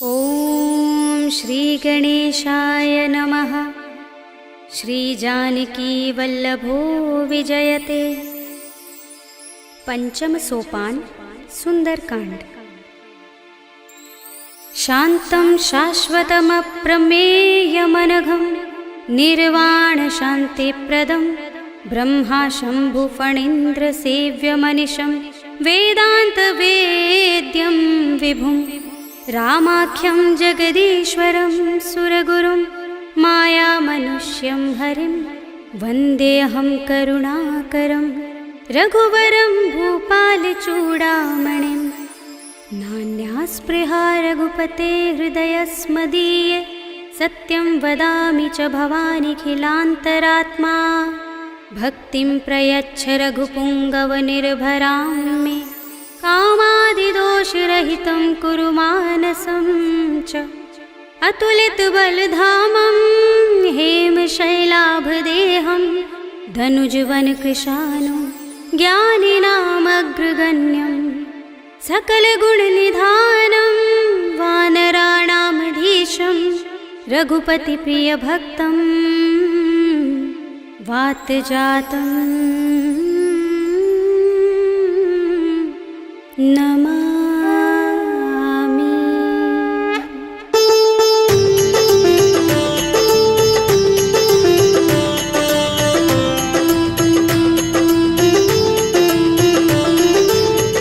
ॐ श्री गणेशाय नमः। श्री जानकी वल्लभो विजयते। पंचम सोपान सुंदरकांड। शांतं शाश्वतमप्रमेयमनघं निर्वाण शान्तिप्रदं ब्रह्मा शंभु फणीन्द्र सेव्यमनिशं वेदान्तवेद्यं विभुं रामाख्यं जगदीश्वरं सुरगुरुं मायामनुष्यं हरिं वन्देऽहं करुणाकरं रघुवरं भूपालचूडामणिं। नान्यास्पृहा रघुपते हृदयस्मदीये सत्यं वदामि च भवानिखिलान्तरात्मा। भक्तिं प्रयच्छ रघुपुङ्गवनिर्भरां मे कामादिदोषरहितं कुरु मानसं च। अतुलितबलधामं हेमशैलाभदेहं धनुजवनकृशानुं ज्ञानिनामग्रगण्यं सकलगुणनिधानं वानराणामधीशं रघुपतिप्रियभक्तं वातजातं नमामि।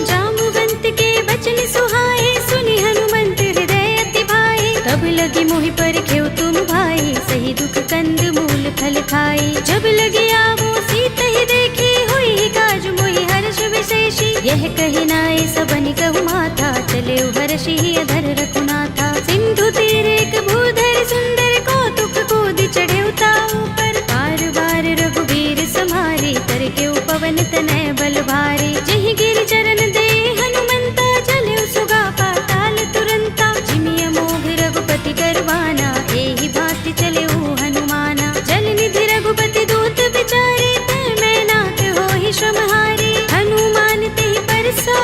जाम्बुवंत के बचन सुहाए सुनि हनुमंत हृदय अति भाए। तब लगी मोहि परखेउ तुम भाई सही दुख कंद मूल फल खाई। जब लगी आवो सीत ही देखी हुई काज मोहि हर्ष विशेषी। यह कही नाय सबनि कहु माथा चले हर्षि अधर रघुनाथा। सिंधु तीर एक भूधर सुंदर कौतुक कूदि चढ़े ताऊ पर। बार बार रघुबीर सम्हारी कर के पवन तनय बल भारी। जहि गिर चरण दे हनुमंता चले सुगा पाताल तुरंता। जिमिय मोह रघुपति करवाना एहि भांति चले हनुमाना। जल निधि रघुपति दूत बिचारे तै मैं नाथ होहि श्रमहारी। हनुमान तेहि परसा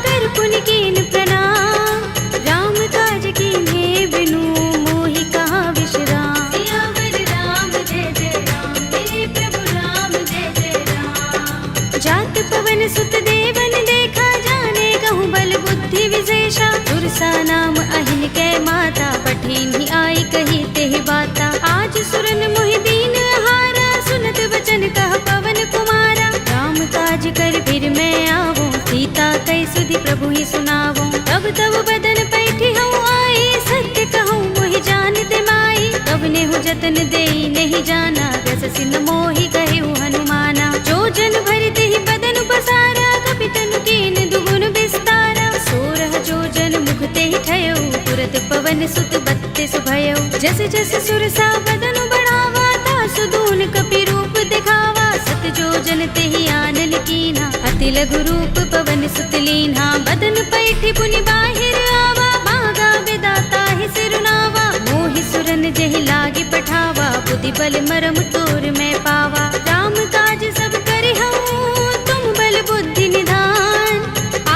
कर पुनि कीन प्रणाम। राम काज कीन्हे बिनु मोहि कहाँ विश्राम। सियावर राम जय जय राम मेरे प्रभु राम जय जय राम। जात पवन सुत देवन देखा जाने कहूँ बल बुद्धि विशेषा। तुरसा नाम अहिन कै माता पठिन्हि आई कही तेहि बाता। आज सुरन मोहि दीन हारा सुनत वचन कह पवन कुमारा। राम काज कर फिर मैं आवो सीता कई सुधि प्रभु ही सुनावो। तब तब बदन पैठी हूँ आई सत्य कहूँ मोहि जानते माई। तब नेहु जतन देई नहीं जाना दस सिन मोहि कहेउ हनुमाना। जो जन भरते ही बदन पसारा कपितन कीन दुगुन विस्तारा। सोरह जो जन मुख ते ही ठयउ तुरत पवन सुत बत्तीस भयउ। जस जस सुरसा बदन बढ़ावा तासु दून कपि रूप दिखावा। सत जो जन ते ही आनन कीना अति लघु रूप पवन सुत लीन्हा। बदन पैठी पुनि बाहिर आवा मागा विदाता ही सिरुनावा। मोहि सुरन जहि लागे पठावा बुद्धि बल मरम तोर मैं पावा। राम काज सब करि हूँ तुम बल बुद्धि निधान।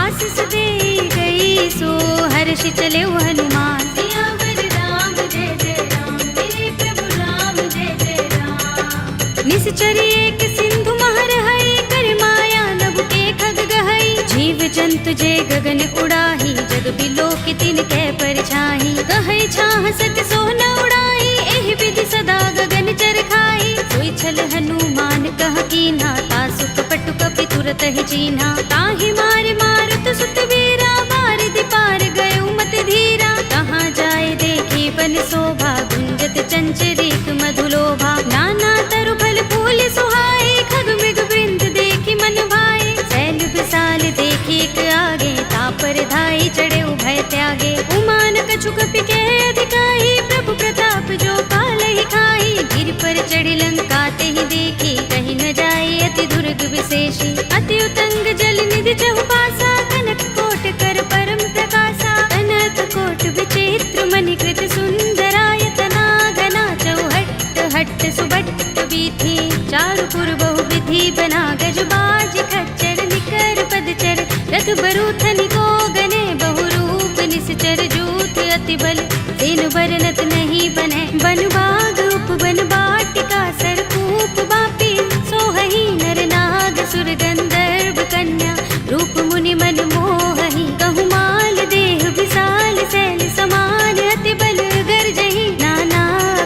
आशीष दे गई सो हर्षि चले हनुमान। सियावर राम जय जय राम मेरे प्रभु राम जय जय राम। निश्चरी एक सिंधु महर हई कर माया नभ के खग गहई। जीव जंतु जे गगन उड़ाही जग बिलोक तिन कै परछाई। कहै छाह सक सोन उड़ाई एहि विधि सदा गगन चर खाई। सोई छल हनुमान कह कीन्हा तासु कपट कपि तुरत ही चीन्हा। ताहि मार मारुत सुत वीरा बारिधि पार गयो मत धीरा। कहाँ जाए देखी बन शोभा गुंजत चंचरीक मधुलोभा। नाना तरु फल फूल सुहाए खग मृग वृंद देखी मन भाए। शैल विशाल देखी एक आगे तापर धाई चढ़े भय त्यागे। उमान कछु कपि के अधिकाई प्रभु प्रताप जो काल ही खाई। गिर पर चढ़ी लंका ते ही देखी कहीं न जाए अति दुर्ग विशेषी। अति उतंग जल निधि चहुपासा कनक कोट कर परम प्रकाशा। कनक कोट विचित्र मणिकृत सुंदरायतना घना चौहट्ट हट्ट सुबट्ट वीथी। चारु पुर बहु विधि बना गजबाज खच्चर निकर पदचर। रथ बरूथनि को गने बहुरूप निश्चर जूथ अति अति बल तेनु बरनत नहीं बने। बन बाग उपवन बाटिका सरकूप बापी सोहही नर नाग सुर गंधर्व कन्या रूप मुनि मन मोहही। कहु माल देह विशाल शैल समान अति बल गर्जही। नाना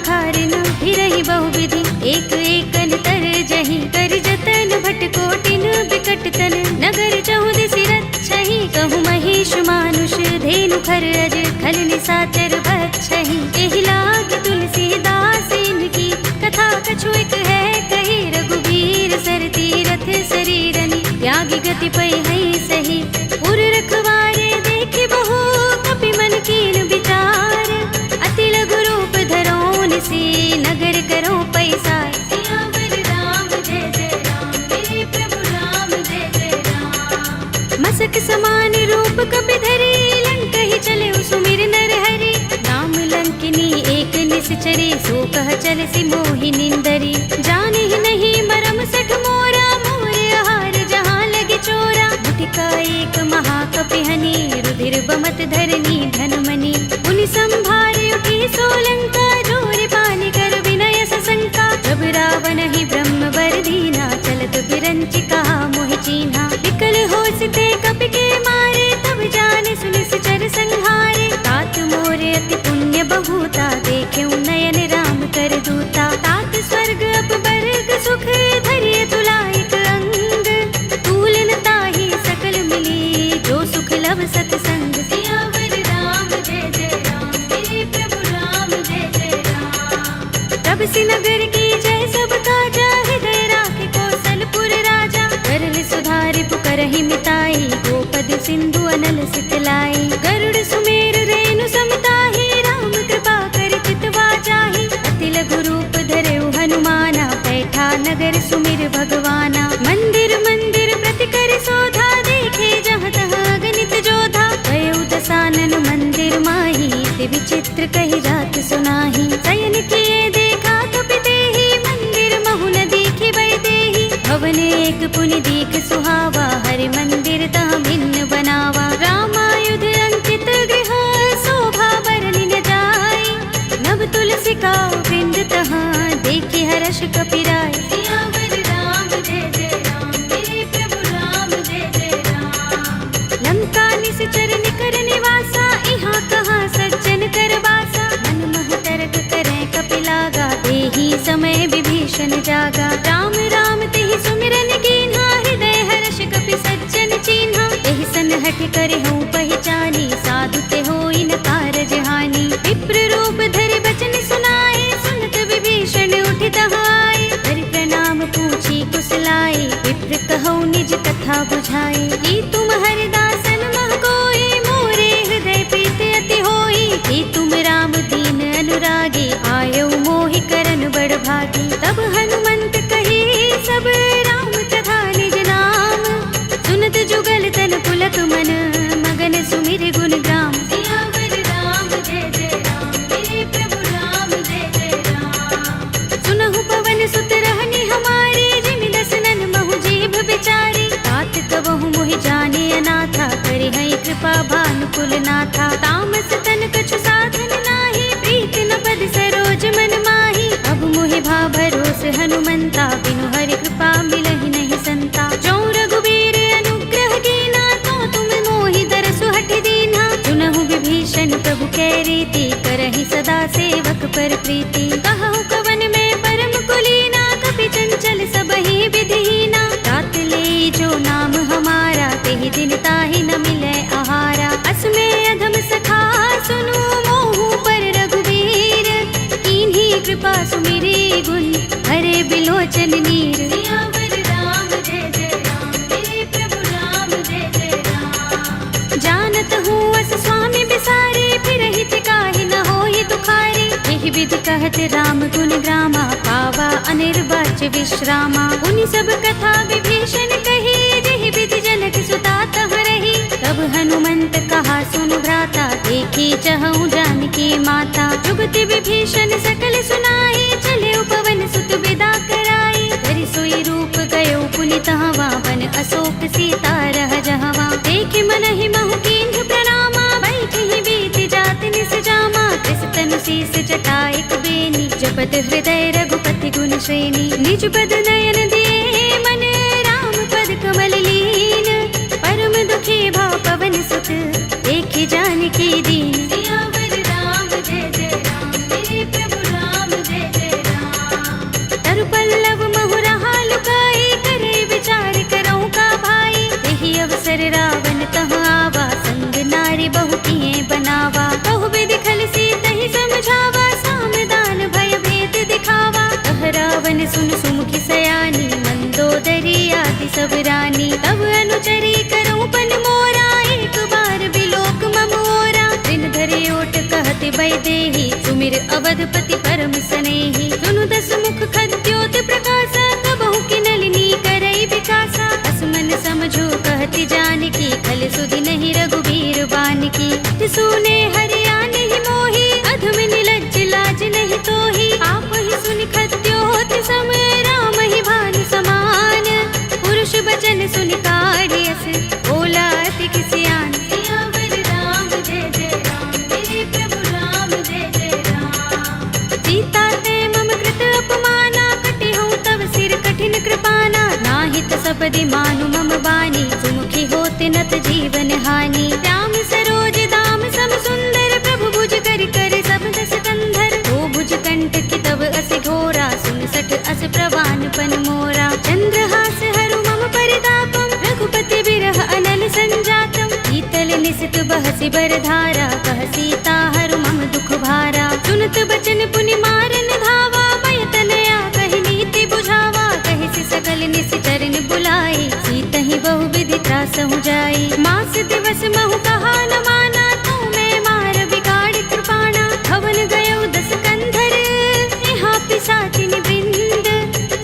खारिन फिरहि बहुविधि एक एकन तर जही। कर जतन भट कोटिन बिकट तन नगर चहुदिसि रक्षहि। कहु महिष मानुष धेनु खर अज खल निशाचर बक्षहि। एहि लाग तुलसीदास इनकी कथा कछु एक है कही। रघुबीर सर तीरथ शरीरनि त्यागी गति पै है सही। पुर रखवारे देखे बहु कपि मन कीन विचार। अति लघु रूप धरोन से नगर करो पैसार। सियावर राम जय जय राम मेरे प्रभु राम जय जय राम। मसक समान रूप कपि धरे लंकहि चले सुमिर नर हरि। राम लंकिनी एक निश्चरे सो कह चल सि मोहि निंदरी। जाने ही नहीं मरम सठ मोरा मोरे आहार जहाँ लगे चोरा। मुठिका एक महाकपि हनि रुधिर बमत धरनी धनमणि। उनि संभारे उठी सोलंका जोर पानी कर विनय सशंका। जब रावण ही ब्रह्म वर दीना चलत बिरंचिका मोहि चीन्हा। विकल होसिते कपि के मारे तब जाने सुनि चर संहारे। तात मोरे अति पुण्य बहुता देखे नयन राम कर दूता। तात स्वर्ग अपवर्ग सुख धरिय तुलायक अंग। तूलन ताहि सकल मिली जो सुख लव सतसंग। सियावर राम जय जय राम मेरे प्रभु राम जय जय राम। तब सि नगर की जय सब काजा हृदय राखे कौशलपुर राजा। करल सुधारि पुकारहि मिताई गोपद सिंधु अनल सितलाई। गरुड़ सुमेर रेणु समताहि राम कृपा कर चितवा चाहि। अति लघु रूप धरेउ हनुमाना बैठा नगर सुमिर भगवाना। मंदिर मंदिर प्रति कर शोधा देखे जहाँ तहाँ गणित जोधा। भयउ दसानन मंदिर माही दिव्य चित्र कही रात सुनाही। शयन किए देखा कपि देहि मंदिर महु न दिखि बै देहि। भवन एक पुनि दीख सुहावा हरि मंदिर तहाँ भिन्न बनावा। रामायुध अंकित गृह शोभा बरनि न जाई। नव तुलसी का वृंद तहाँ देखि हर्ष कपि राय। सियावर राम जय जय राम मेरे प्रभु राम जय जय राम। लंका निश्चर निकर निवासा इहाँ कहाँ सज्जन कर वासा। मन मोह तर्क करे कपि लागा देहि समय विभीषण जागा। राम राम तेहि सुमिरन कीन्हा हृदय हर्ष कपि सज्जन चीन्हा। एहि सनहठ करे हूँ पहचानी साधु ते होई न कारज हानि। विप्र रूप धरि बचन सुनाए सुनत विभीषण उठि तहाय। हरि प्रणाम पूछी कुशलाए विप्र कहौ निज कथा बुझाए। कि तुम हरिदासन मह कोई मोरे हृदय प्रीत अति होई। कि तुम राम दीन अनुरागी आयौ मोहि करन बड़ भागी। तब हनुमंत कही सब राम तथा निज नाम। सुनत जुगल तन पुलक मन मगन सुमिर गुण ग्राम। सियावर राम जय जय राम मेरे प्रभु राम जय जय राम। सुनहु पवन सुत रहनि हमारे जिमि दसनन महु जीभ बिचारी। तात कबहु मोहि जाने अनाथा करि हैं कृपा भानुकुल नाथा। तामस तन कछु साधन नाही प्रीत न पद सरोज मन माही। अब मोहि भा भरोस हनुमंता बिनु हरि कृपा मिलहि नहीं संता। जो रघुबीर अनुग्रह कीना तो तुम मोहि दरसु हठ दीना। सुनहु विभीषण प्रभु कै रीति करहि सदा सेवक पर प्रीति। कहु कवन में परम कुलीना कपि चंचल सबहि विधिहीना। तात ले जो नाम हमारा तेहि दिन ताहि न मिलै आहारा। असमे अधम सखा सुनु मोहु पर रघुबीर। कीन्ही कृपा सुमिरी गुण हरे बिलोचन नीर। सियावर राम जय जय राम मेरे प्रभु राम जय जय राम। जानत हूँ अस स्वामी बिसारे फिर हित काहि न होहि दुखारे। एहि विधि कहत राम गुण ग्रामा पावा अनिर्वाच्य विश्रामा। उनि सब कथा विभीषण कही जेहि विधि जनक सुता तह रही। तब हनुमंत कहा सुन भ्राता देखी चहु जानकी माता। जुगति विभीषण सकल सुनाई चले पवन सुत विदा कराई। धरि सोई रूप गयो पुनि तहवा वन अशोक सीता रह जहवा। देख मन ही महु कीन्ह प्रणामा बैठहि बीत जात निस जावा। सुनत हृदय रघुपति गुण श्रेणी। निज पद नयन दिए मन राम पद कमल लीन। परम दुखी भव पवन सुत देखि जानकी दीन। सियावर राम जय जय राम, मेरे प्रभु राम जय जय राम। तरु पल्लव महु रहा लुकाई, करे विचार करऊं का भाई। यही अवसर रावण तह आवा, संग नारी बहु किए बनावा। बहु विधि खल सीता ही समझावा, सामदान भय भेद दिखावा। तह रावण सुन सुमुखी सयानी, मंदोदरी आदि सब रानी। तब अनुचरी करऊं पन मोरा, एक बार बिलोक मम ओरा। दिन धरे ओट कहते वैदेही, सुमिर अवधपति परम सनेही। सुनु दस मुख खद्योत प्रकाशा, कबहु की नलिनी करई विकासा। असमन समझो कहती जानकी, खल सुधि नहीं रघुबीर बानकी। सुने हरियाणि ही मोही, अधम निलज्ज लाज नहीं तोही। आप ही सुनि खद्योत सम, राम ही भानु समान। पुरुष बचन सुनि काढ़ियस, बोला अति किसियान। सियावर राम जय जय राम, मेरे प्रभु राम जय जय राम। सीता ते मम कृत अपमाना, कटे हूँ तव सिर कठिन कृपाना। नाहित सपदि मानु मम बानी, सुमुखी होते नत जीवन हानि। राम सरोज दाम सम सुंदर, प्रभु भुज कर कर सब दस कंधर। ओ भुज कंठ की तब अस घोरा, सुन सठ अस प्रवान पन मोरा। चंद्रहास हरु मम परितापम, रघुपति बिरह अनल संजातम। शीतल निसित बहसि बरधारा, कह सीता हरु मम दुख भारा। सुनत बचन पुनि मारन धावा, भय तनया कहि नीति बुझावा। कहि सकल निस चरण बुलाई, सीतहि बहु विधि त्रासहु जाई। मास दिवस महु कहा न माना, तू मैं मार बिगाड़ कृपाणा। भवन गयो दस कंधर, यहाँ पिशाचिनि वृंद।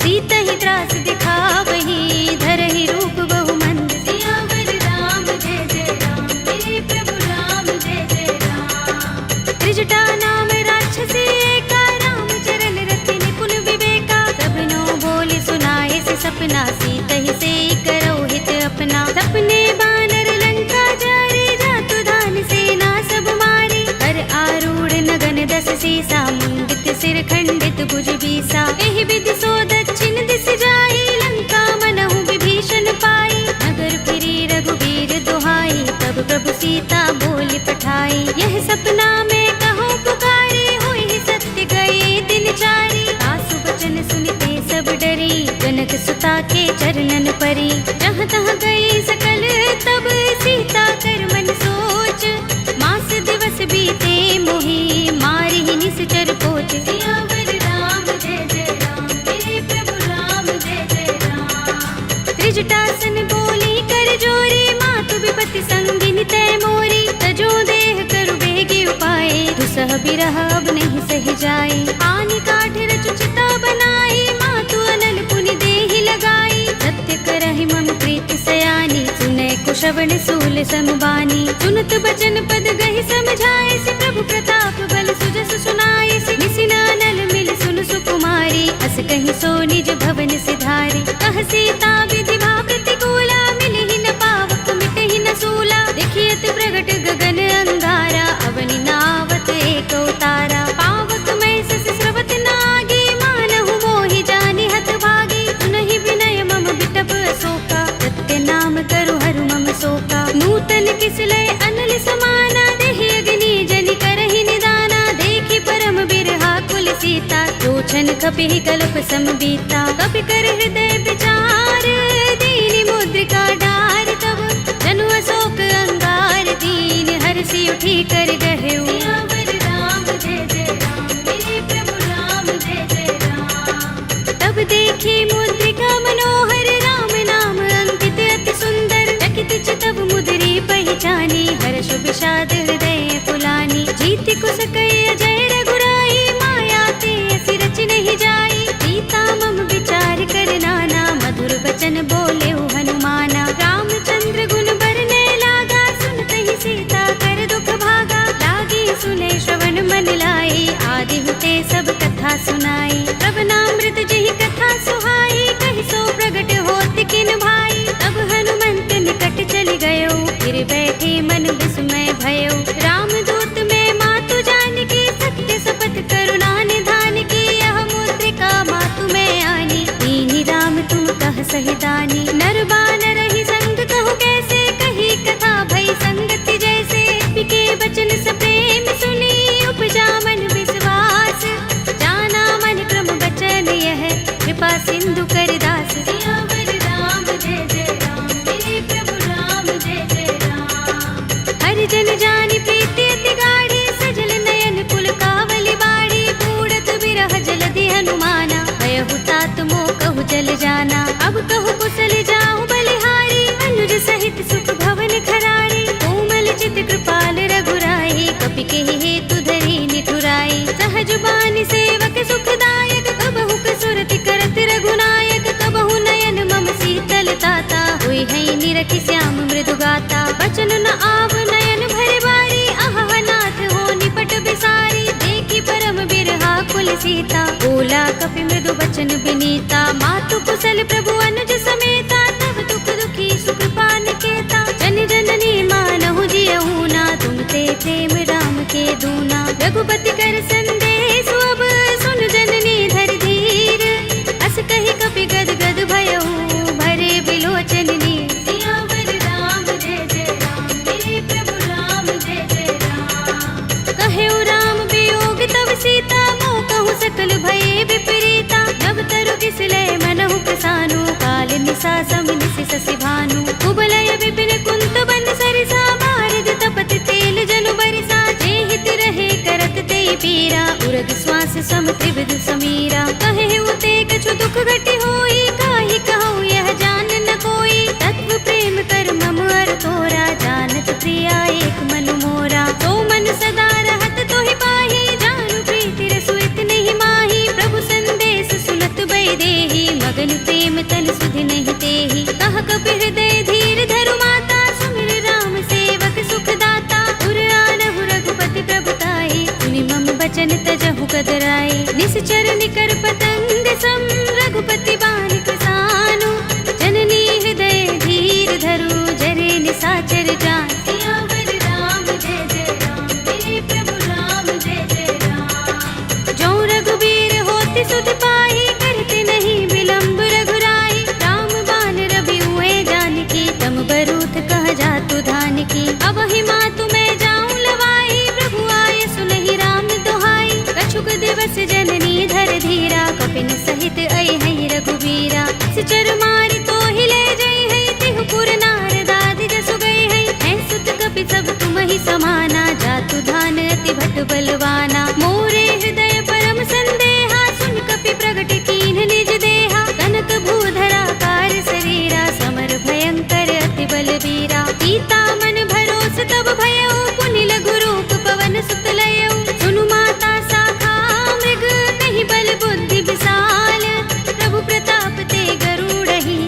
सीतहि त्रास दिखावही, धरहि रूप बहु मंद। सियावर राम जय जय राम, मेरे प्रभु राम जय जय राम। त्रिजटा नाम राक्षसी एका, राम चरण रति निपुण विवेका। सबनो बोले सुनाए से सपना, सीतहि से करौ हित अपना। सपने बानर लंका जारे, जातु धान सेना सब मारे। कर आरूढ़ नगन दस सीसा, मुंडित सिर खंडित भुज बीसा। एहि विधि सो दक्षिण दिस जाई, लंका मनहु विभीषण पाई। नगर फिरी रघुबीर दुहाई, तब प्रभु सीता बोली पठाई। यह सपना में कहो पुकारी, हुई सत्य गए दिन चारी। आसु बचन सुनते सब डरी, जनक सुता के चरणन परी। जहाँ तहाँ गई सकल तब, सीता कर मन सोच। मास दिवस बीते मोही, मारी ही निश्चर पोच। सियावर राम जय जय राम, मेरे प्रभु राम जय जय राम। त्रिजटासन बोली कर जोरी, मातु विपति संगिनी तय मोरी। तजो देह करु बेगी उपाय, दुसह बिरह अब नहीं सही जाए। आनि काठ रचु चिता बनाई, मातु अनल पुनि देहि लगाई। सत्य करहि मम प्रीति सयानी, सुनै कुशवन सूल समबानी। सुनत बचन पद गहि समझाए, से प्रभु प्रताप बल सुजस सुनाए। से निसिनानल मिल सुन सुकुमारी, अस कहि सो निज भवन सिधारी। कह सीता विधि भा प्रतिकूला, मिलहि न पावक मिटहि न सूला। देखियत प्रगट गगन अंगारा, अवनि नावत एक उतारा। पावक मैं सस स्रवत नागी, मानहु मोहि जानि हत भागी। सुनहि विनय मम बिटप अशोका, सत्य नाम करु हरु मम शोका। नूतन किसलय अनल समाना, देहि अग्नि जनि करहि निदाना। देखि परम बिरहा कुल सीता, लोचन कपिहि कल्प सम बीता। कपि कर हृदय विचार, दीनि मुद्रिका डार। तब जनु अशोक अंगार, दीन हरषि उठी कर गहेउ। सियावर राम जय जय राम, मेरे प्रभु राम जय जय राम। तब देखी मुद्रिका मनोहर, राम नाम अंकित अति सुंदर। चकित चितव मुद्री पहचानी, हर्ष विषाद हृदय कुलानी। जीति कुस कई अजय रघुराई, माया ते असि रच नहीं जाई। सीता मम विचार कर नाना, मधुर वचन बोले हनुमाना। रामचंद्र गुण बरने लागा, सुनतहि सीता कर दुख भागा। लागी सुने श्रवण मन लाई, आदि हुते सब कथा सुनाई। श्रवणामृत जहि कथा सुहाई, कहि सो प्रगट होत किन भाई। तब हनुमंत निकट चल गयो, फिर बैठे मन विस्मय भयो। रामदूत में मातु जानकी, सत्य शपथ करुणा निधान की। यह जाना। अब कहु कुशल जाऊं बलिहारी, अनुज सहित सुख भवन खरारी। कोमल चित कृपाल रघुराई, कपि के हेतु धरी निठुराई। सहज बानी सेवक सुखदायक, कबहु कसुरति करत रघुनायक। कबहु नयन मम शीतल ताता, होई है निरखि श्याम मृदु गाता। बचन न आव नयन भरे बारी, आहा नाथ हो निपट बिसारी। देखी परम बिरहा कुल सीता, बोला कपि मृदु बचन बिनीता। मातु कुशल प्रभु अनुज समेता, तब दुख दुखी सुख पान केता। जन जननी मानहु जियहु ना, तुम ते प्रेम राम के दूना। रघुपति कर संदेश अब, सुन जननी धर धीर। अस कहि कपि गद गद भयहु, भरे बिलोचन नीर। सियावर राम जय जय राम, मेरे प्रभु राम जय जय राम। कहेउ राम वियोग तब सीता, मोह कहु सकल भये विपरीता। नव तरु किसलय मनहु प्रसानु, काल निसा समिनिस ससि भानु। कुबलय विपिन कुंत बन सरिसा, बारिद तपत तेल जनु बरिसा। जे हित रहे करत ते पीरा, उरग श्वास सम त्रिविध समीरा। कहेउ ते कछु दुख घटी होई, काहि कहूँ यह जान न कोई। तत्व प्रेम कर मम अर तोरा, जानत प्रिया एक मनु मोरा। तो मन सदा रहत तोहि पाहि, जानु प्रीति रसु इतने माही। प्रभु संदेश सुनत बै देहि, मगन प्रेम तन सुधि नहीं तेहि। कह कपि हृदय धीर धरु माता, सुमिर राम सेवक सुख दाता। उर आनहु रघुपति प्रभुताई, सुनि मम बचन तजहु कदराई। निश्चर निकर पतंग सम, रघुपति बानि कृसानु। जननी हृदय धीर धरु, जरे निसाचर जान। सियावर राम जय जय राम, मेरे प्रभु राम जय जय राम। जो रघुबीर होति सुध पाई, करते नहीं विलंब रघुराई। राम बान रवि हुए जानकी, तम बरूथ कह जातु धान की। अब ही मातु मैं जाऊं लवाई, प्रभु आए सुनहि राम दुहाई। कछुक दिवस जननी धर धीरा, कपिन सहित अइ है रघुबीरा। सिचर मारि तो हिले जई है, तिहु पुर नारदादि जसु गई है। हैं सुत कपि सब तुम ही समाना, जातु धान अति भट बलवाना। मोरे हृदय परम संदेहा, सुन कपि प्रगट कीन्ह निज देहा। कनक भूधरा कार शरीरा, समर भयंकर अति बलबीरा। सीता मन भरोस तब भयउ, पुनि लघु रूप पवन सुत लयउ। सुनु माता शाखा मृग, नहीं बल बुद्धि विशाल। प्रभु प्रताप ते गरुड़हि,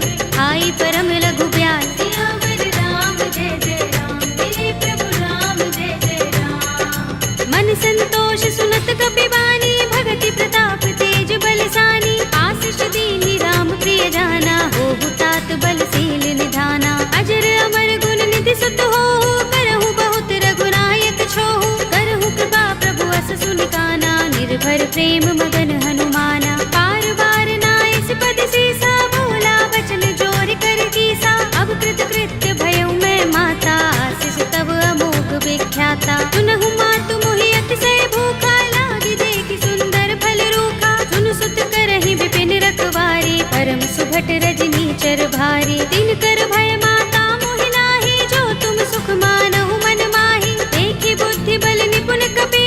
आई परम लघु ब्याल। सियावर राम जय जय राम, मेरे प्रभु राम जय जय राम। मन संतोष सुनत कपि बानी, भगति प्रताप तेज बलसानी। आशीष दीनि राम प्रिय जाना, होहु तात बलशील निधाना। अजर अमर गुण निधि सुत होहु, करहु बहुत रघुनायक छोहु। करहु कृपा प्रभु अस सुनि काना, निर्भर प्रेम मगन हनुमाना। पार बार नाइस पद सीसा, बोला बचन जोर कर कीसा। अब कृत कृत्य भयउ मैं माता, आशीष तब अमोघ विख्याता। सुनहु मातु मोहि अतिशय भूखा, लागी देखि सुंदर फल रूखा। सुन सुत करहि विपिन रखवारी, परम सुभट रजनी चर भारी। तिन कर भय माता मोहि नाहि, जो तुम सुख मानहु मन माहि। देखि बुद्धि बल निपुण कपि,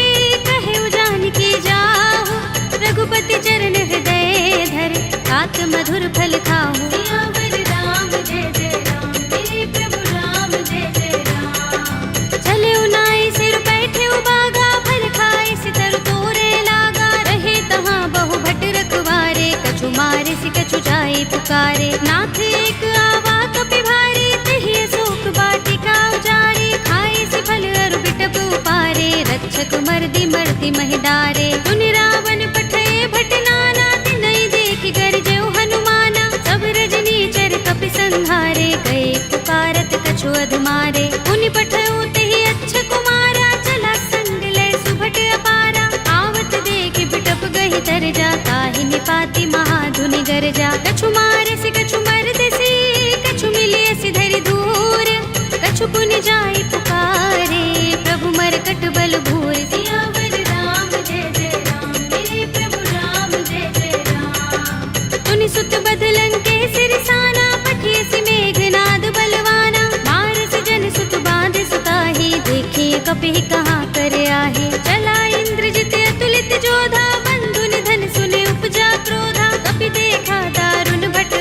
कहेउ जानकी जाहु। रघुपति चरण हृदय धर, तात मधुर फल खाहु। सियावर राम जय जय राम, मेरे प्रभु राम जय जय राम। चले उनाई सिर बैठे उबागा, फल खाए सितर तोरे लागा। रहे तहाँ बहु भट रखवारे, कछु मारे सि कछु जाए पुकारे। नाथ एक आवा कपि भारी, तेहि अशोक वाटिका उजारी। खाए सि फल अरु बिटप उपारे, रक्षक मर्दि मर्दि महिदारे। सुनि रावण पठय भट नाना, तिनहि देखि गरजेउ हनुमाना। सब रजनी चर कपि संहारे, गए पुकारत कछु अधमारे। पुनि पठयउ तेहि अच्छ कुमारा, चला संग लय सुभट अपारा। आवत देखि बिटप गहि तर जा, ताहि निपाति महाधुनि गरजा। कछु मारे सि कछु मर्द सी, कछु मिले सि धरि धूर। कछु पुनि जाई पुकारे, प्रभु मरकट बल भूर। सियावर राम जय जय राम, मेरे प्रभु राम जय जय राम। तुनि सुत बदलन के सिरसाना, पठिय सि मेघनाद बलवाना। मारस जन सुत बांध सुताहि, देखिए कपि कहाँ कर आहे। चला इंद्रजित अतुलित जोधा, बंधु निधन सुने उपजा क्रोधा। कपि देखा दारुण भट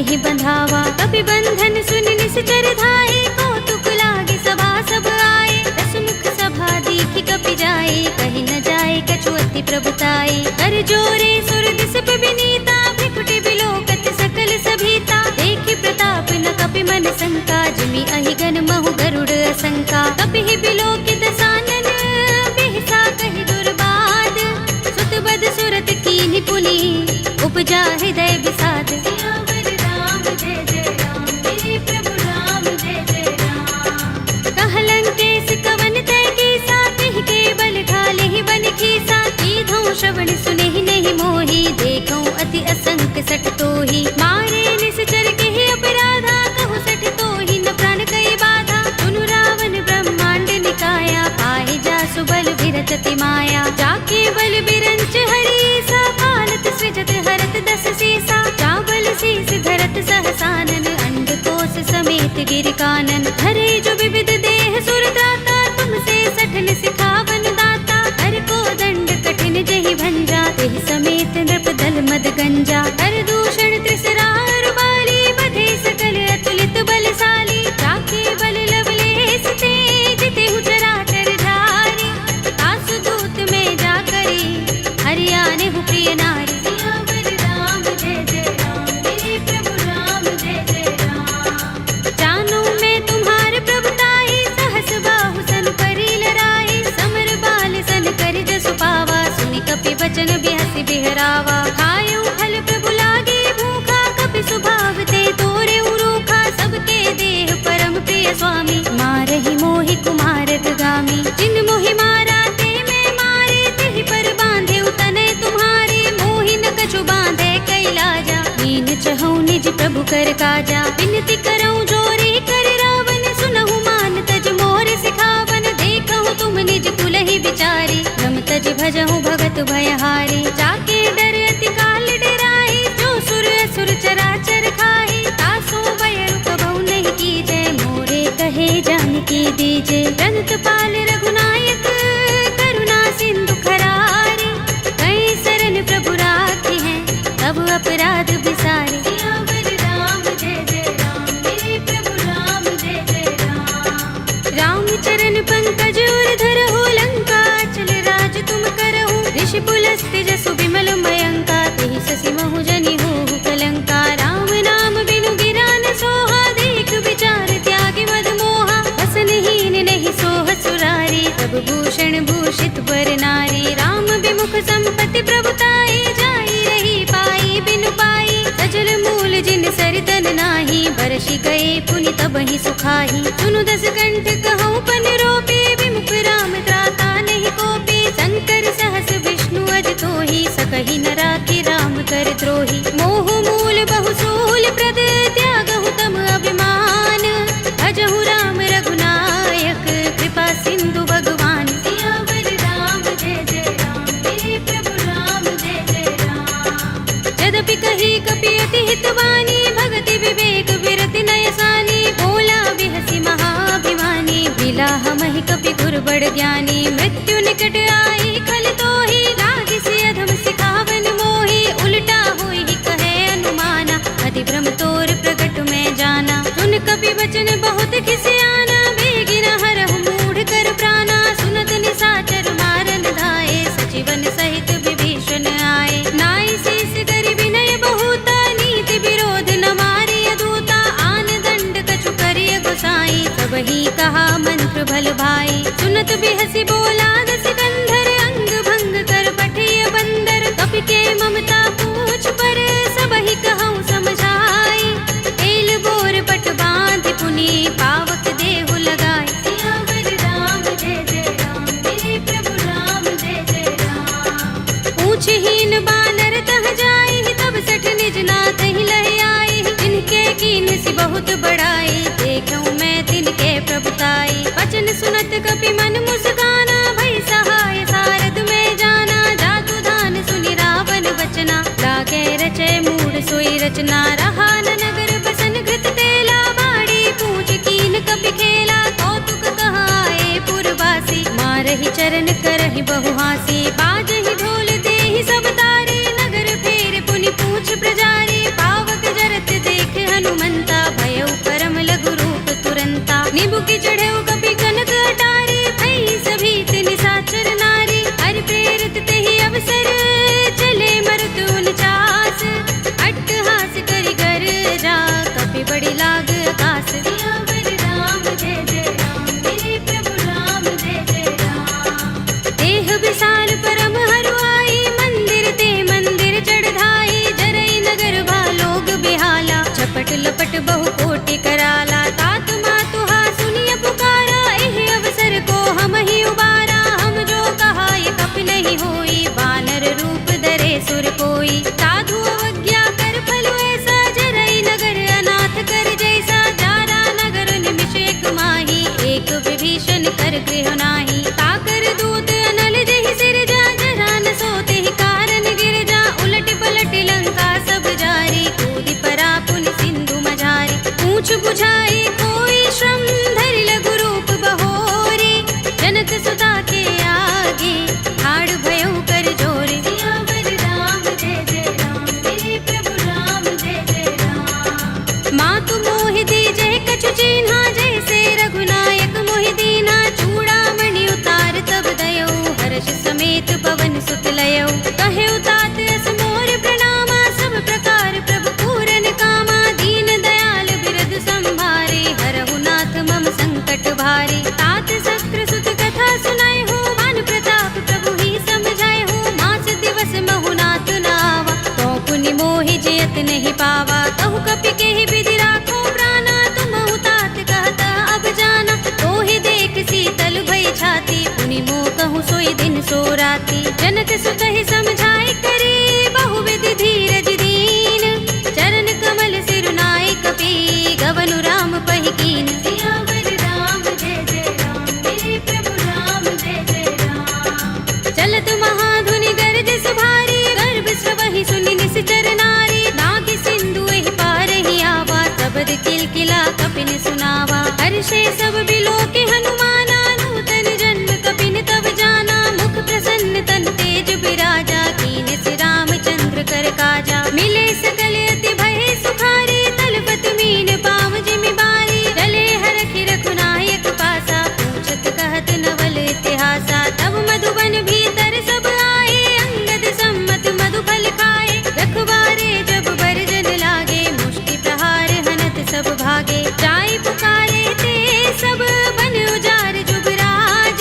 ही बंधावा। कपि बंधन सुन निश्चर धाये, कौतुक लागे सभा सब आए। दसमुख सभा देखी कपि जाए, कहीं न जाए कछु अति प्रभुताई। कर जोरे सुर दिस विनीता, भ्रिकुटि बिलोकत सकल सभीता। देखि प्रताप न कपि मन शंका, जिमि अहिगन महु गरुड़ असंका। कपि ही बिलोकित सानन, बिहसा कहि दुर्बाद। सुत बद सुरत कीन्हि पुनि, उपजा हृदय विषाद। सियावर राम जय जय राम, मेरे प्रभु राम जय जय राम। कहलन केस कवन तय कीसा, तिहि के बल घाले ही बन खीसा। कीधौं श्रवण सुनेहि नहीं मोहि, देखौं अति असंक सठ तोहि। मारे निश्चर केहि अपराधा, कहु सठ तोहि न प्राण कई बाधा। सुनु रावण ब्रह्मांड निकाया, पाहि जासु बल बिरत अति माया। जाके बल बिरंच हरीसा, फालत सृजत हरत दस सीसा। चावल शीस धरत सहसानन, अंडकोश समेत गिर कानन। धरे जो विविध देह सुर त्राता, तुमसे सठन सिखावन दाता। हर को दंड कठिन जहि भंजा, तेहि समेत नृप दल मद गंजा। हर दूषण त्रिसरार बाली, बधे सकल अतुलित बलशाली। जाके बल लवलेस ते, जितेहु चराचर झारी। तासु दूत में जा करी, हरियाने हु प्रिय नारी। सियावर राम जय जय राम, मेरे प्रभु राम जय जय राम। जानो मैं तुम्हारे प्रभुताई, सहस बाहु सन परी लराई। समर बाल सन करि जसु पावा, सुनि कपि बचन बिहसि बिहरावा। खायउ फल प्रभु लागे भूखा, कपि स्वभाव ते तोरे रूखा। सबके देह परम प्रिय स्वामी, मारहि मोहि कुमारक गामी। जिन मोहि मारा ते मैं मारे, तिहि पर बांधे तनय तुम्हारे। मोहि न कछु बांधे कैलाजा, हीन चहु निज प्रभु कर काजा। विनती करऊं जोरी कर रावण, सुनहु मान तज मोर सिखावन। देखहु तुम निज कुल ही विचारी, रम तज भजहु भगत भयहारी। जाके डर अति काल डराई, जो सुर असुर चराचर खाई। तासो भय रूप बहु नहीं कीजे, मोरे कहे जानकी दीजे। रंत पाल रघुनायक, करुणा सिंधु खरारी। कई शरण प्रभु राखी हैं, तब अपराध बिसारे। सियावर राम जय जय राम, मेरे प्रभु राम जय जय राम। राम चरण पंकज उर धरहु, लंका चल राज तुम करहु। ऋषि पुलस्त्य जसु विमल मयंका, तेहि शशि महु जनि होहु कलंका। राम नाम बिनु गिरा न सोहा, देख विचार त्यागी मद मोहा। वसनहीन नहीं सोह सुरारी, सब भूषण भूषित वर नारी। राम विमुख संपत्ति प्रभुताई, जाई रही पाई बिनु पाई। सजल मूल जिन सरितन नाही, बरषि गए पुनि तबहि सुखाही। सुनु दस कंठ कहूँ पन रोपी, विमुख राम त्राता नहीं कोपी। शंकर सहस विष्णु अज तोहि, सकहि न राखी राम कर द्रोही। मोह मूल बहु सूल प्रद, त्यागहु तम अभिमान। भजहु राम रघुनायक, कृपा सिंधु भगवान। सियावर राम जय जय राम, मेरे प्रभु राम जय जय राम। यद्यपि कही कपि अति हितवानी, भगति विवेक विरति नयसानी। बोला बिहसि महाभिमानी, बिलाह महि कपि गुर बड़ ज्ञानी। मृत्यु निकट आई खल तोहि, लागिसि अधम सिखावन मोहि। उल्टा होई कहे अनुमाना, अति भ्रम तोर प्रगट में जाना। सुन कपि वचन बहुत खिसियाना, बेगिन हरहु मूढ़ कर प्राणा। सुनत निशाचर मारन धाये, सचिवन सहित विभीषण आए। नाई शीस करि विनय बहुता, नीति विरोध न मारिय दूता। आन दंड कछु करिय गोसाई, सबहि कहा मंत्र भल भाई। सुनत बिहसि बोला दस कंधर, अंग भंग कर पठिय बंदर। कपि के ममता पूछ पर, सबहि कहूँ समझाई। तेल बोर पट बांध पुनि, पावक देहु लगाई। सियावर राम जय जय राम, मेरे प्रभु राम जय जय राम। पूछहीन बानर तह जाई, तब सठ निज नाथ ही लह आई। जिनके कीन सी बहुत बड़ाई, देखूं मैं तिनके प्रभुताई। वचन सुनत कपि मन मुस्काना, भई सहाय सारद में जाना। जातु धान सुनि रावण वचना, लागे रचे मूढ़ सोई रचना। रहा न नगर बसन घृत तेला, बाड़ी पूछ कीन कपि खेला। कौतुक कहाए पुरवासी, मारहि चरण करहि बहु हासी। बाजहि ढोल देहि सब तारी, नगर फेर पुनि पूछ प्रजारी। पावक जरत देख की चढ़े कपि कनक अटारी, भई सभी निशाचर नारी। हरि प्रेरित ते ही अवसर, चले मरुत 49, अट्टहास करि कर जा, कपि बड़ी लाग आकाश। सियावर राम जय जय राम, मेरे प्रभु राम जय जय राम। देह विशाल परम हरुआई, मंदिर ते मंदिर चढ़ाई। जरई नगर भालोग बिहाला, झपट लपट बहु कोटि कराला। तात मातुहा सुनिय पुकारा, एहि अवसर को हम ही उबारा। हम जो कहा ये कपि नहीं होई, वानर रूप धरे सुर कोई। साधु अवज्ञा कर फल ऐसा, जरई नगर अनाथ कर जैसा। जारा नगर निमिष एक माही, एक विभीषण कर गृह नाही। ताकर दूत अनल जहि सिर जा, जरा न सोते ही कारण गिर जा। उलट पलट लंका सब जारी, कूदि परा पुन सिंधु मझारी। पूछ बुझाई कोई श्रम, धरि लघु रूप बहोरी। जनक सुता के आगे, ठाड़ भयउ कर जोरी। सियावर राम जय जय राम, मेरे प्रभु राम जय जय राम। मातु मोहि दीजै कछु चिन्हा, जैसे रघुनायक मोहि दीन्हा। चूड़ामणि उतार तब दयौ, हर्ष समेत पवन सुत लयौ। कहे तात अस मोर प्रणामा, सब प्रकार प्रभु पूरन कामा। दीन दयाल बिरद संभारे, हरहु नाथ मम संकट भारे। तात शक्र सुत कथा सुनाए हो, मान प्रताप प्रभु ही समझाए हो। मास दिवस महु नाथ नावा, तो पुनि मोहि जयत नहीं पावा। कहु कपि केहि विधि राखो प्राणा, तुमहु तात कहता अब जाना। तोहि देख शीतल भई छाती, पुनि मोह कहूँ सोई दिन सो राती। जनक सुत ही समझाए करे, बहु विधि धीरज दीन। चरण कमल सिरुनाए कपि, गवनु राम पहि कीन। सियावर राम जय जय राम, मेरे प्रभु राम जय जय राम। चलत महाधुनि गरज भारी, गर्भ स्रवहि सुनि निश्चर नारी। नाग सिंधु एहि पार ही आवा, शब्द किलकिला कपिन सुनावा। हर्षे सब बिलोके हनुमाना, नूतन जन्म कपिन तब जाना। मुख प्रसन्न तन तेज बिराजा, कीन से रामचंद्र कर काजा। मिले सकल अति भय सुखारी, तलपत मीन पाव जिमि बारी। चले हरखि रघुनायक पासा, पूछत कहत नवल इतिहासा। तब मधुबन भीतर सब आए, अंगद सम्मत मधुफल खाए। रखवारे जब बरजन लागे, मुष्टि प्रहार हनत सब भागे। जाय पुकारे ते सब, बन उजार जुगराज।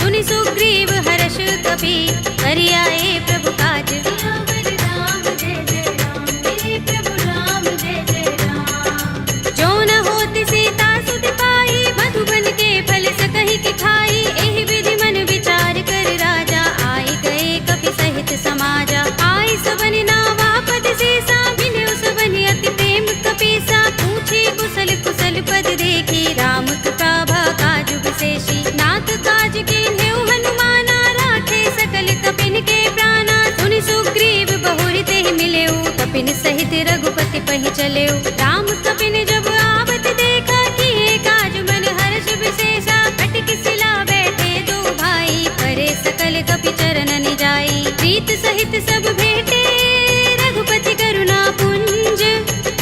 सुनि सुग्रीव हर्ष कपि, करि आए प्रभु काज। सियावर राम जय जय राम, मेरे प्रभु राम जय जय राम। जो न होत सीता सुत पाई, मधुबन के फल सकहि के खाई। एहि विधि मन विचार कर राजा, आए गए कपि सहित समाजा। आए सबन नावा पद सीसा, बिनु सबन अति प्रेम कपीसा। पूछी कुशल कुशल पद देखी, राम कृपा भा काजु विशेषी। नाथ काज कीन्हेउ हनुमाना, राखे सकल कपिन के प्राणा। सुनि सुग्रीव बहुरि तेहि मिलेउ, कपिन सहित रघुपति पहि चलेउ। राम कपिन जब आवत देखा, किए काज मन हर्ष विशेषा। कटि सिला बैठे दो भाई, परे सकल कपि चरण जाई। प्रीत सहित सब भेटे, रघुपति करुणा पुंज।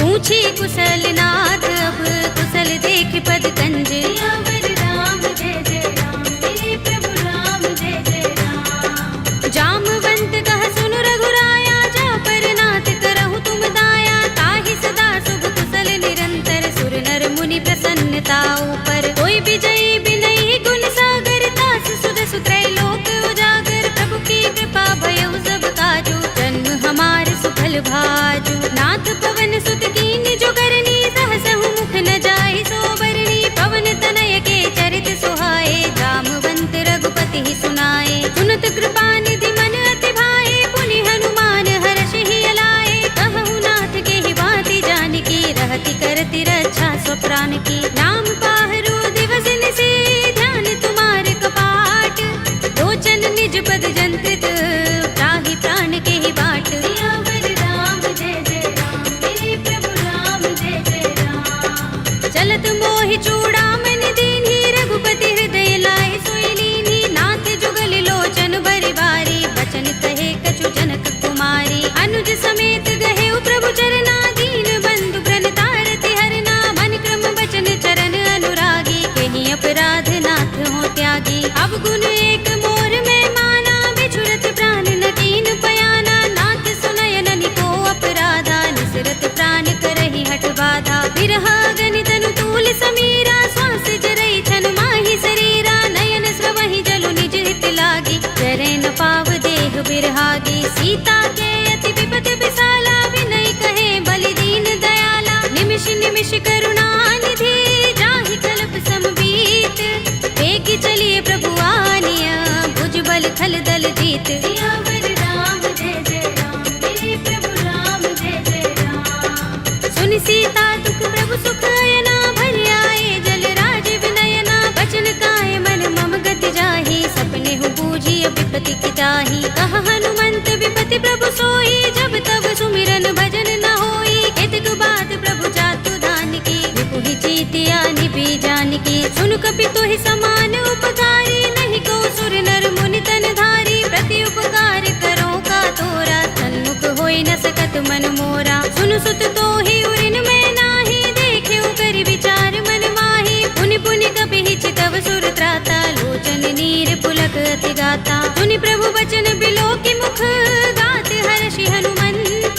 पूछी कुशल नाथ, अब कुशल देख पद कंज। सियावर राम जय जय राम, मेरे प्रभु राम जय जय राम। जामवंत कह सुनु रघुराया, जा पर नाथ करहु तुम दाया। ताहि सदा शुभ कुशल निरंतर, सुर नर मुनि प्रसन्नता ऊपर। कोई विजयी बिनहि गुण सागर, तास सुध सुत्रय लोक उजागर। प्रभु की कृपा भयउ सब काजू, जन्म हमार सुफल भाजू। नाथ पवन सुत कीन जो करनी, सहसहु मुख न जाहि सोबरनी। पवन तनय के चरित सुहाए, जामवंत रघुपति ही सुनाए। सुनत कृपा निधि मन अति भाए, पुनि हनुमान हर्ष ही अलाए। कहु नाथ के ही बाति जानकी, रहति करति रक्षा स्वप्रान की। नाम पाहरु दिवस निशि, ध्यान तुम्हार कपाट। लोचन निज पद जंत्रित, त्राहि प्राण के ही बाट। सियावर राम जय जय राम, मेरे प्रभु राम जय जय राम। चलत मोहि चूड़ामणि दीन्ही, रघुपति हृदय लाए सोई लीन्ही। नाथ जुगल लोचन बरि बारी, बचन कहे कछु जनक कुमारी। अनुज समेत गहेउ प्रभु चरना, दीन बंधु प्रण तारति हरना। मन क्रम बचन चरण अनुरागी, कहि बिरहागी। सीता के अति विपद विसाला, विनय कहे बलि दीन दयाला। निमिष निमिष करुणा निधि, जाहि कल्प समबीत। वेगी चलिए प्रभु आनिया, भुजबल थल दल जीत। सियावर राम जय जय राम, मेरे प्रभु राम जय जय राम। सुन सीता दुख प्रभु सुख अयना, भरि आए जल राज विनयना। बचन काय मन मम गति जाहि, सपने हूँ बूझी विपति की ताहि। कह हनुमंत विपति प्रभु सोई, जब तब सुमिरन भजन न होई। केतक बात प्रभु जातु दान की, विपुहि जीतिया निभि जान की। सुन कपि तोहि समान उपकारी, नहीं को सुर नर मुनि तन धारी। प्रति उपकार करो का तोरा, सन्मुख होई न सकत मन मोरा। सुन सुत तोहि उरिन में नाही, देखे कर विचार मन माही। पुनि पुनि कपि चितव सुर त्राता, लोचन नीर पुलक अति गाता। सुनि प्रभु बचन बिलो की मुख, गात हर्षि हनुमंत।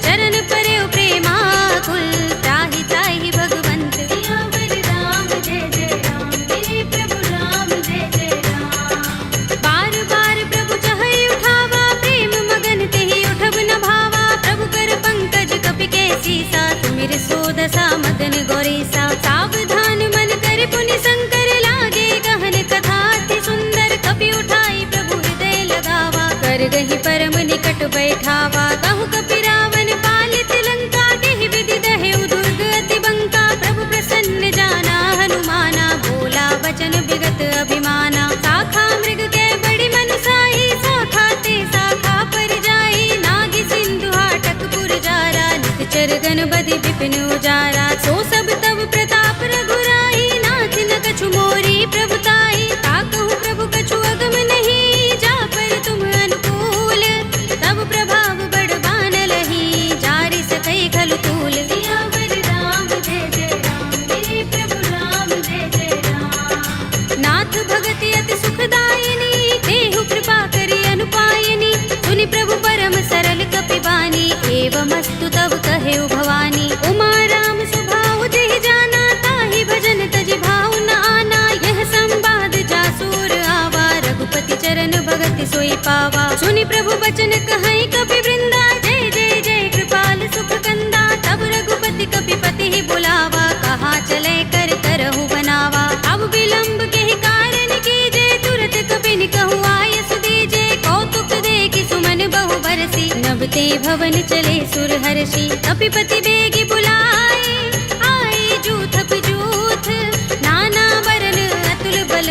चरण परे प्रेमाकुल, त्राहि त्राहि भगवंत। सियावर राम जय जय राम, मेरे प्रभु राम जय जय राम। बार बार प्रभु चहई उठावा, प्रेम मगन तेहि उठब न भावा। प्रभु कर पंकज कपि के सीसा, सुमिर सोदसा मदन गौरीसा। सावधान मन कर पुनि शंकर, लागे गहन कथा अति सुंदर। कपि उठाई प्रभु हृदय लगावा, कर गहि परम निकट बैठावा। कहु कपि रावण पालित लंका, केहि विधि दहेउ दुर्ग अति बंका। प्रभु प्रसन्न जाना हनुमाना, बोला वचन विगत अभिमाना। शाखा मृग के बड़ी मनसाई, शाखा ते शाखा पर जाई। नागी सिंधु हाटक पुर जारा, निकचर गण बधि विपिन उजारा। सो सब तब प्रताप रघुराई, नाथ न कछु मोरी प्रभुताई। ताकहु प्रभु कछु अगम नहीं, जा पर तुम अनुकूल। तब प्रभाव बड़बान लही, जारि सकई खलु तूल। सियावर राम जय जय राम, मेरे प्रभु राम जय जय राम। नाथ भगति अति सुखदायिनी, देहु कृपा करि अनुपायिनी। सुनि प्रभु परम सरल कपि बानी, एवमस्तु तब कहेउ भवानी। उमा राम सुभाउ जेहि जाना, ताहि भजन तजि भाउ न आना। यह संवाद जासुर आवा, रघुपति चरण भगति सोई पावा। सुनि प्रभु बचन कहई कपि वृंदा, जय जय जय कृपाल सुख कंदा। तब रघुपति कपि पति ही बुलावा, कहा चले कर करहु बनावा। अब विलंब के ही कारण कीजे, तुरत कपि कहु आयस दीजे। कौतुक देखि सुमन बहु बरसी, नभते भवन चले सुर हर्षि। कपि पति बेगी बुलाए, आए जूथ जूथ। नाना बरन अतुल बल,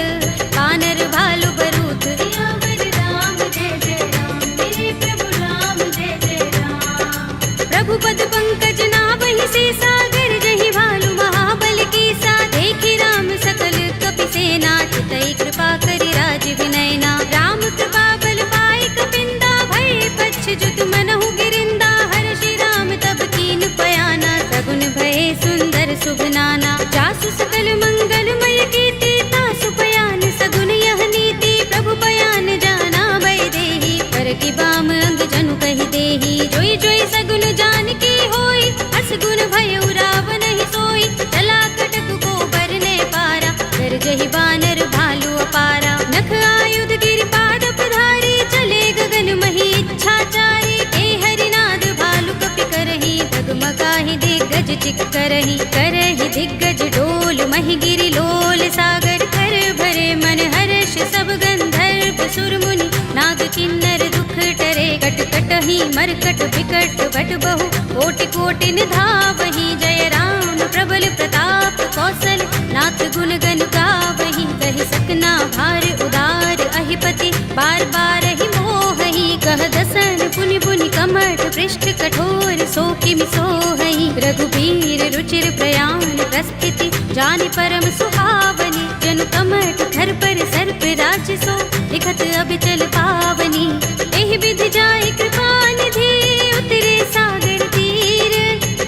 बानर भालु बरूथ। सियावर राम जय जय राम, मेरे प्रभु राम जय जय राम। प्रभु पद पंकज नावहि से, सागर जहि भालु महाबल कीसा। देखि राम सकल कपि सेना, चितई कृपा करि राज विनयना। राम कृपा बल पाई कपिंदा, भय पच्छ जुत मनहु गिरिंदा। हर्षि राम तब कीन पयाना, सगुन भय सुंदर शुभ नाना। जासु सकल मंगलमय कीर्ति, तासु पयान सगुन यह नीति। प्रभु पयान जाना भय देहि, पर की बाम अंग जनु कहि देहि। जोई जोई सगुन जान की होई, असगुन भयउ रावण ही सोई। चला कटक को बरने पारा, कर जहि बानर भालु अपारा। नख आयुध गिर पाद पधारी, चले गगन मही इच्छाचारी। ते हरिनाद भालु कपि करही, डगमगाहि दिग्गज चिक करही। करही दिग्गज डोल, महि गिरि लोल सागर। कर भरे मन हर्ष सब गंधर्व सुर मुनि, नाग किन्नर दुख टरे। कट कटहि मरकट विकट भट बहु, कोटि कोटि निधावहि। जय राम प्रबल प्रताप कौशल, नाथ गुण गन गावहि। कहि सकना भार उदार अहिपति, बार बार ही मोहहि। कह दसन पुनि पुनि कमठ, पृष्ठ कठोर सो किमि सोहहि। रघुबीर रुचिर प्रयाण प्रस्थिति, जानि परम सुहावनी। जनु कमठ धर पर सर्प राज सो, लिखत अबिचल पावनी। एहि विधि जाय कृपा निधि, उतरे सागर तीर।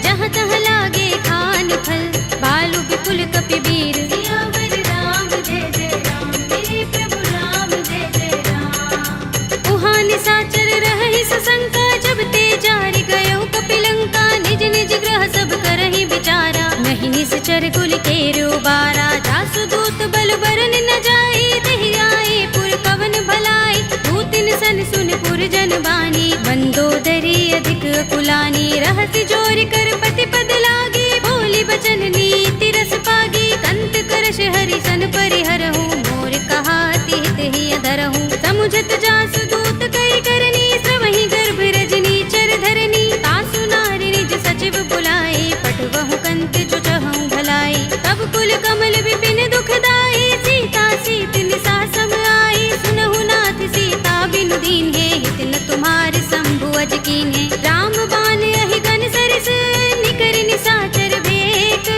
जहाँ तहाँ लागे खान फल, भालु विपुल कपि वीर। सियावर राम जय जय राम, मेरे प्रभु राम जय जय राम। उहाँ निशाचर रहहि सशंका, जब ते जारि गयो कपि लंका। निज निज ग्रह सब करहि विचारा, नहीं निश्चर कुल केरो बारा। जासु दूत बल बरन न जाई, देहि आए पुर कवन भलाई। दूत तिन सन सुन पुरजन बानी, मंदोदरी अधिक कुलानी, रहस्य जोर कर पति पद लागी, बोली बचन नीति रस पागी, कंत करश हरि सन परिहरहु, मोर कहा तिहित ही अधरहु, समुझत जासु दूत करि करनी, श्रवहि गर्भ रजनी चर धरनी, तासु नारि निज सचिव बुलाए, पठवहु कंत जो चहु भलाई, तब कुल कमल विपिन दुखदाई, सीता सीत निसा सम आई, सुनहु नाथ सीता बिनु दीन है, हित न तुम्हार शंभु अज कीन है, राम बाण अहि गन सरिस, निकर निसाचर भेक,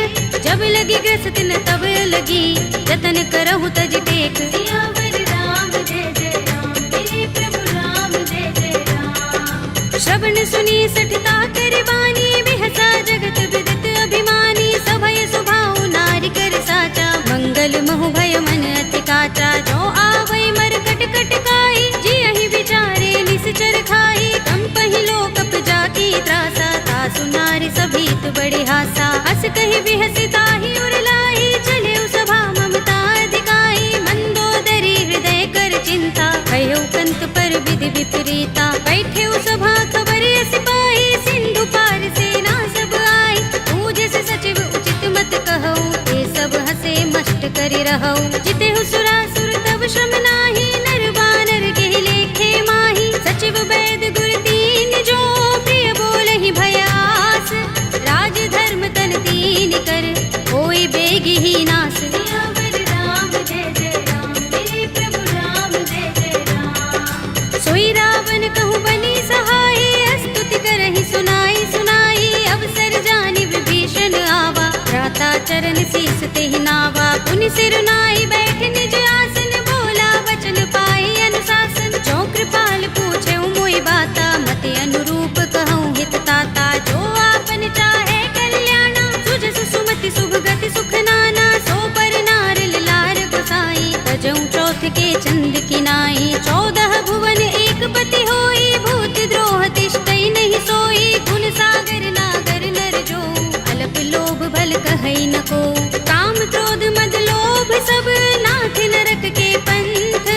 जब लगी ग्रस्त न तब लगी, जतन करहु तज टेक, सियावर राम जय जय राम, मेरे प्रभु राम जय जय राम, श्रवण सुनी सठता कर बानी, बिहसा जगत विदित अभिमानी, सभय सुभाउ नारी कर साचा, मंगल महु भय मन अति काचा, जो आवै मरकट कट काई, जियहि विचारे निश्चर खाई, कंपहि लोकप जाकी त्रासा, तासु नारी सभीत बड़े हासा, हस कहि बिहसि ताहि उर लाई, चले सभा ममता अधिकाई, मंदोदरी हृदय कर चिंता, भयउ कंत पर विधि विपरीता, बैठे सभा खबर सिपाही, सिंधु पार सेना सब आई, पूजे से सचिव उचित मत कहऊ, ये सब हसे मष्ट करि रहऊ, जितेहु सुरासुर तब श्रम नाही, नर बानर के लेखे माही, सचिव वैद गुर दीन जो, प्रिय बोलहि भयास, राज धर्म तन दीन कर, होय बेगी ही नास, सियावर राम जय जय राम, मेरे प्रभु राम जय जय राम, सोई रावण कहु बनी सहाय, स्तुति करहि सुनाई सुनाई, अवसर जानि विभीषण आवा, भ्राता चरण शीस तेहि नावा, पुनि सिर नाई बैठ निज आसन, बोला वचन पाई अनुशासन, जो कृपाल पूछे मोहि बाता, मति अनुरूप कहूँ हित ताता, जो आपन चाहे कल्याणा, सुजस सुमति शुभ गति सुख नाना, सो पर नार लार गोसाई, तजऊ चौथ के चंद की नाई, 14 भुवन एक पति होई, भूत द्रोह तिष्ठई नहीं सोई, गुण सागर नागर नर जो, अलप लोभ भल कहई न को, काम क्रोध मद लोभ सब, नाथ नरक के पंथ,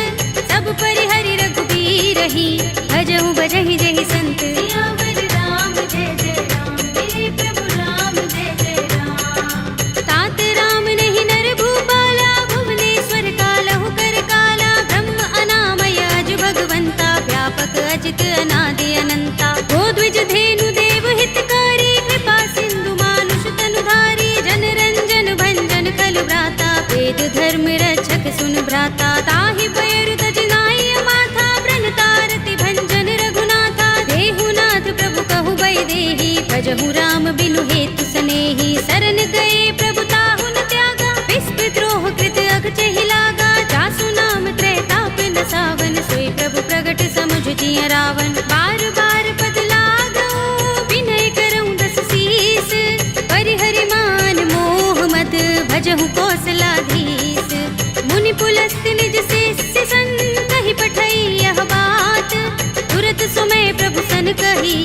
सब परिहरि रघुबीर ही, भजहु भजहि जहि संत, सियावर राम जय जय राम, मेरे प्रभु राम जय जय राम, तात राम नहीं नर भूपाला, भुवनेश्वर कालहु कर काला, ब्रह्म अनामय अज भगवंता, व्यापक अजित अनादि अनंता, गोद्विज धेनु देव हितकारी, कृपा सिंधु मानुष तनुधारी, जन रंजन भंजन खल भ्राता, वेद धर्म रक्षक सुन भ्राता, ताहि पैर तज नाई माथा, व्रण तारति भंजन रघुनाथा, देहु नाथ प्रभु कहु बै देहि, भजहु राम बिनु हेतु सनेहि, शरण गए प्रभु ताहु न त्यागा, विस्प द्रोह कृत अघ चहि लागा, जासु नाम त्रैताप न सावन, सोई प्रभु प्रगट समुझ जिय रावण, बार बार पद लागऊ, विनय करऊँ दस शीस, परिहरि मान मोह मद, भजहु कौशलाधीश, मुनि पुलस्त निज शिष्य सन, कहि पठई यह बात, तुरत सुमय प्रभु सन कही,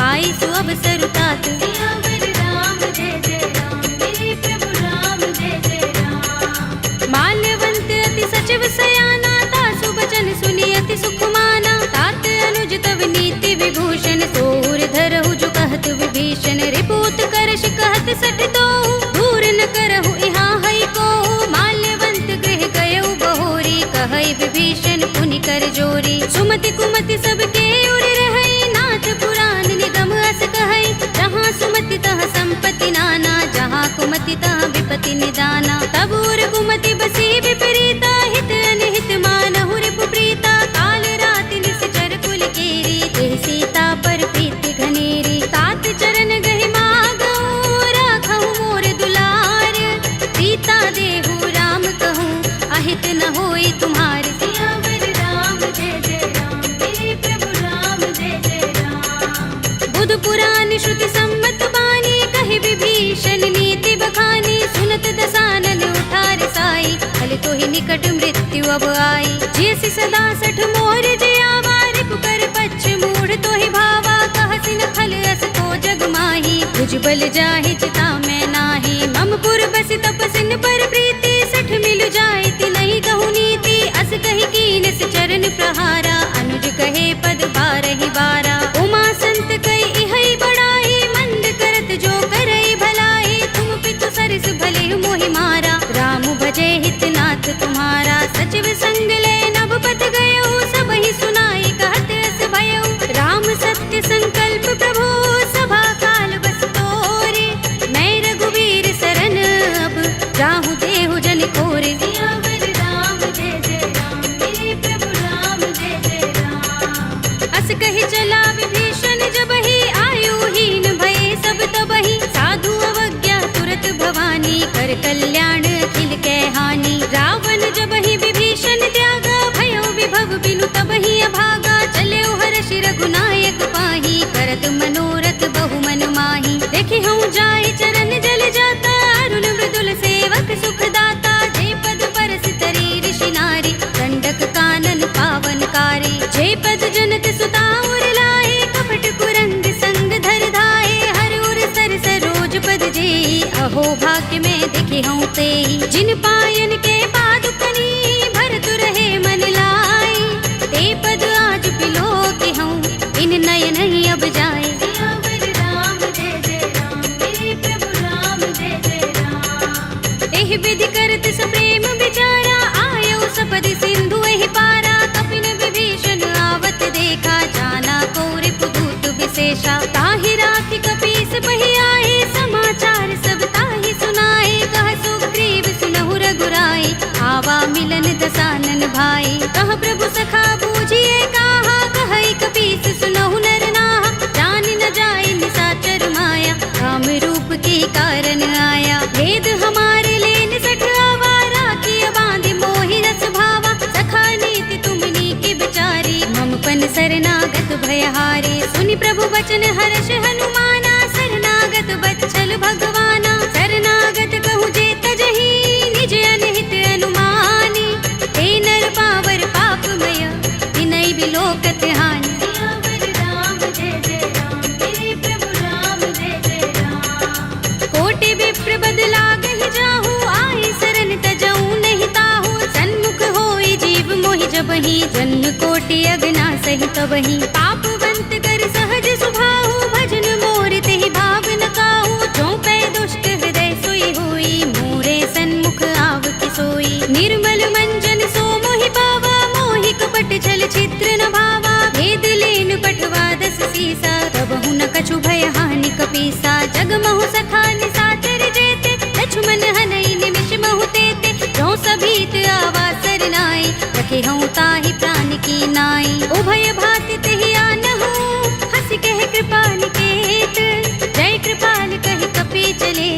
आई सु अवसर तात, सियावर राम जय जय राम, मेरे प्रभु राम जय जय राम, माल्यवंत अति सचिव सयाना, तासु बचन सुनि अति सुख माना, तात अनुज तव नीति विभूषण, सोर धरहु जो कहत विभीषण, रिपुत करश कहत सठ दो, दूर न करहु यहाँ हई को, माल्यवंत गृह गयउ बहोरी, कहई विभीषण पुनि कर जोरी, सुमति कुमति सबके उर रहई, नाथ पुराण निगम अस कहई, जहाँ सुमति तहाँ संपत्ति नाना, जहाँ कुमति तहाँ विपत्ति निदाना, तब उर कुमति बसी विपरीता, हित अनहित मानहु रिपु प्रीता, काल राति निश्चर कुल केरी, तेहि सीता पर प्रीति घनेरी, तात चरण गहि मागऊ, राखहु मोर दुलार, सीता देहु राम कहूँ, अहित न होई तुम्हार, सियावर राम जय जय राम, मेरे प्रभु राम जय जय राम, बुध पुराण श्रुति सम्मत बानी, कहि विभीषण नीति बखानी, सुनत दसानन उठार साई, फल तो ही निकट मृत्यु अब आई, जैसी सदा सठ मोर जयावा, रिपु कर पच्छ मूढ़ तो ही भावा, कहसि न खल अस को जग माही, भुज बल जाहि चिता मैं नाही, मम पुर बस तपसिन पर प्रीति, सठ मिल जाए ति नहीं कहु नीति, अस कहि कीन से चरण प्रहारा, अनु कल्याण अखिल कै हानि। रावण जब ही विभीषण त्यागा, भयो विभव बिनु तब ही अभागा। चले हर्ष रघुनायक पाही, करत मनोरथ बहु मन माही। देखि हूँ जाय चरण जल जाता, अरुण मृदुल सेवक सुख दाता। जे पद परस तरी ऋषि नारी, दंडक कानन पावनकारी। जे पद जनत सुता उर लाए, कपट कुरंग संग धर धाए। हर उर सर सरोज पद जेई, अहो भाग्य में दिखे हूँ तेई। जिन पायन के पादुकनी, भरतु रहे मन लाई। ते पद आज पिलो के हूँ, इन नयन ही अब जाए। राम जय जय राम, मेरे प्रभु राम जय जय राम। एहि विधि करत सप्रेम विचारा, आयो सपदि सिंधु एहि पारा। कपिन विभीषण आवत देखा, जाना कौरि पुदूत विशेषा। ताहि राखि कपीस बहि आए, समाचार सब ताहि सुनाए। कह सुग्रीव सुनहु रघुराई, आवा मिलन दसानन भाई। कह प्रभु सखा बूझिए काहा, कहई कपीस सुनहु नर नाहा। जान न जाए निशाचर माया, काम रूप के कारण आया। भेद हमारे लेन सठ आवारा, किया बांधि मोहि रस भावा। सखा नीति तुमनी की बिचारी, मम पन शरणागत भयहारी। सुनि प्रभु वचन हर्ष हनुमाना, शरणागत बच्चल भगवाना। शरणागत कहूँ जे तजहि, निज अनहित अनुमानी। हे नर पावर पापमय, तिनहि बिलोकत हानि। राम जय जय राम, मेरे प्रभु राम जय जय राम। कोटि विप्र बदला गहि जाहू, आए शरण तजऊ नहीं ताहू। सन्मुख होई जीव मोहि जबहि, जन्म कोटि अगना सहि तबहि। पापवंत कर सहज सुभाहु, भजन मोर तेहि भाव न काहू। जो पै दुष्ट हृदय सोई होई, मोरे सन्मुख आव कि सोई। निर्मल मंजन सो मोहि पावा, मोहि कपट छल छिद्र न भावा। भेद लेन पठवा दस सीसा, तबहु न कछु भय हानि कपीसा। जग महु सखा निशाचर जेते, लक्ष्मण हनई निमिष महु तेते। जो सभीत आवा सरनाई, रखे हूँ ताहि प्राण की नाई। उभय भाति तेहि आनहु, हंस कह कृपा निकेत। जय कृपाल कहि कपि चले,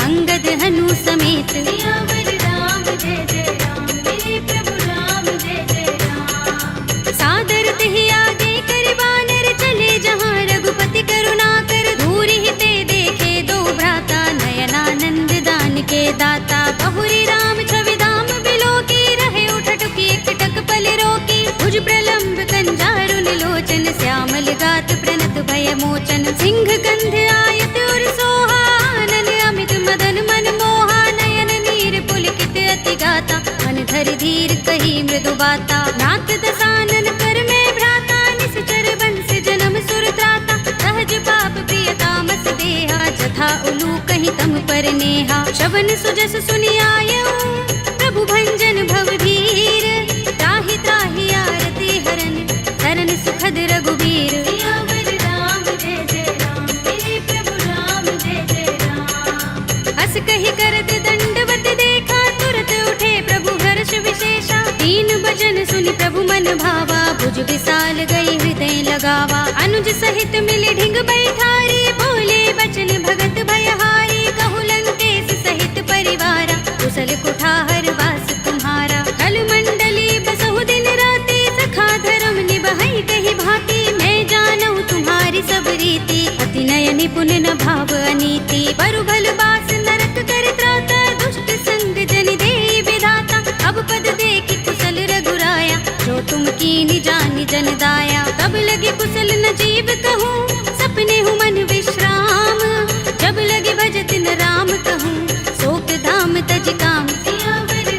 अंगद हनु समेत। राम जय जय राम, मेरे प्रभु राम जय जय राम। सादर तेहि आगे कर बानर, चले जहाँ रघुपति करुणा कर। दूर ही ते देखे दो भ्राता, नयनानंद दान के दाता। बहुरी राम छवि धाम बिलोकी, रहे उठटुकी एकटक पल रोकी। भुज प्रलंब कंजारुन लोचन, श्यामल गात प्रणत भय मोचन। सिंह गंध आयत उर सोहा, आनन अमित मदन मन मोहा। नयन नीर पुलकित अति गाता, मन धर धीर कही मृदु बाता। नाथ दसानन कर में भ्राता, निश्चर बंस जन्म सुर त्राता। सहज पाप प्रिय तामस देहा, जथा उलू कहीं तम पर नेहा। शवन सुजस सुनि आयऊ, प्रभु भंजन भव भीर। त्राहि त्राहि आरती हरन, शरण सुखद रघुबीर। राम जय जय राम, मेरे प्रभु राम जय जय राम। हस कहि करत दंडवत देखा, तुरत उठे प्रभु हर्ष विशेषा। तीन भजन सुनि प्रभु मन भावा, भुज विशाल गई हृदय लगावा। अनुज सहित मिले ढिंग बैठारी, बोले बचन भगत भयहारी। कहु लंकेश सहित परिवारा, कुशल कुठार वास तुम्हारा। कल मंडली बसहु दिन राति, सखा धर्म निबहै कहि भांति। मैं जानऊ तुम्हारी सब रीति, अति नय निपुण न भाव अनीति। बरु भल बास नरक कर त्राता, दुष्ट संग जन देई विधाता। अब पद देखि कुशल रघुराया, जो तुम कीनि जानि जन दाया। तब लगे कुशल न जीव कहूँ, सपने हूँ मन विश्राम। जब लगे भजत न राम कहूँ, शोक धाम तज काम।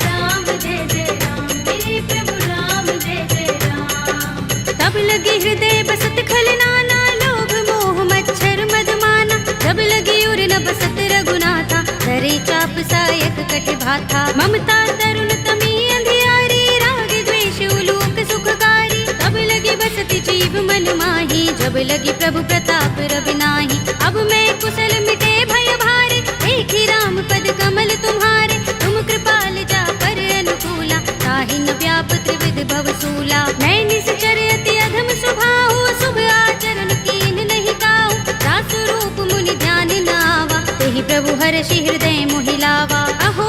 राम जय जय राम, मेरे प्रभु राम जय जय राम। तब लगे हृदय बसत खल नाना, लोभ मोह मच्छर मद माना। जब लगे उर न बसत रघुनाथा, धरे चाप सायक कटि भाथा। ममता तरुण तमी अंधियारी, राग द्वेष उलोक सुखकारी। तब लगे बसत जीव मन माही, जब लगे प्रभु प्रताप रविनाही। अब मैं कुशल मिटे भय भारे, देखी राम पद कमल तुम्हारे। तुम कृपाल जा पर अनुकूला, ताहि न व्याप त्रिविध भव सूला। मैं निश्चर अति अधम स्वभाव, शुभ आचरण कीन नहीं काहू। दास रूप मुनि ध्यान न आवा, तेहि प्रभु हर्षि हृदय मोहि लावा। अहो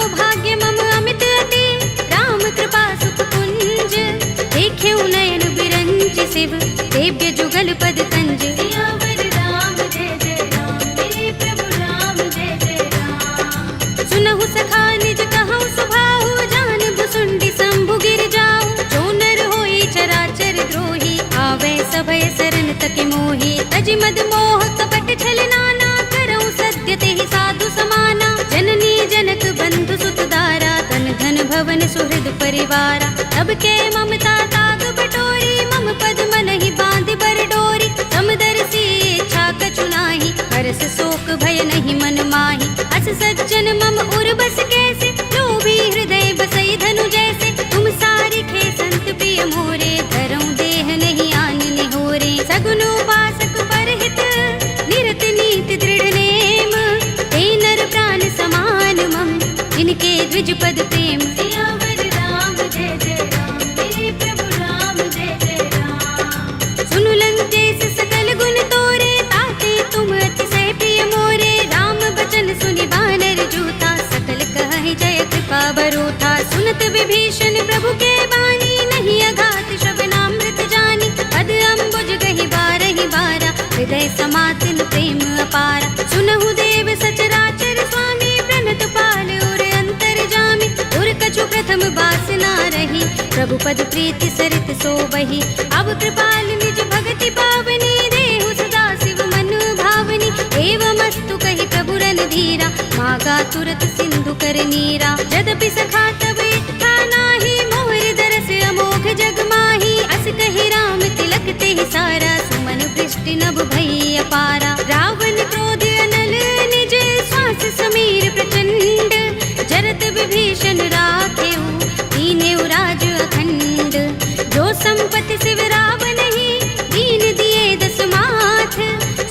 सेव्य जुगल पद तंज। सियावर राम जय जय राम, मेरे प्रभु राम जय जय राम। सुनहु सखा निज कहु सुभाहु, जान भुसुंडी शंभु गिर जाऊ। जो नर होई चराचर द्रोही, आवे सभय शरण तक मोही। तज मद मोह कपट छल नाना, करऊं सत्य तेहि साधु समाना। जननी जनक बंधु सुत दारा, तन धन भवन सुहृद परिवारा। तब के ममता ताग बटोरी, मम पद मन ही बांध बर डोरी। समदर्शी इच्छा कछु नाही, हरस शोक भय नहीं मन माही। अस सज्जन मम उर बस कैसे, लोभी हृदय बसई धनु जैसे। तुम सारी खे संत प्रिय मोरे, धरऊं देह नहीं आन निहोरे। सगुन उपासक परहित, निरत नीति दृढ़ नेम। ते नर प्राण समान मम, जिनके द्विज पद प्रेम। सियावर राम जय जय राम, मेरे प्रभु राम जय जय राम। सुनु लंकेश सकल गुण तोरे, ताते तुम अतिशय प्रिय मोरे। राम बचन सुनि बानर जूथा, सकल कहहि जय कृपा बरूथा। सुनत विभीषण प्रभु के बानी, नहीं अघात श्रवणामृत जानी। पद अम्बुज गहि बारहि बारा, हृदय समातिन प्रेम अपारा। सुनहु देव सचराचर स्वामी, प्रणत पाल उर अंतर जामी। उर कछु प्रथम बासना रही, प्रभु पद प्रीति सरित सोबहि। अब कृपाल निज भगति पावनी, देहु सदा शिव मन भावनी। एवमस्तु कहि प्रभु रणधीरा, मागा तुरत सिंधु कर नीरा। यद्यपि सखा तब इच्छा नाही, मोर दरस अमोघ जग माही। अस कहि राम तिलक तेहि सारा, सुमन वृष्टि नभ भई अपारा। रावण क्रोध अनल निज, श्वास समीर प्रचंड। जरत विभीषण राखेउ, दीनेउ राज अखंड। जो संपत्ति शिव रावण ही, दीन दिए दस माथ।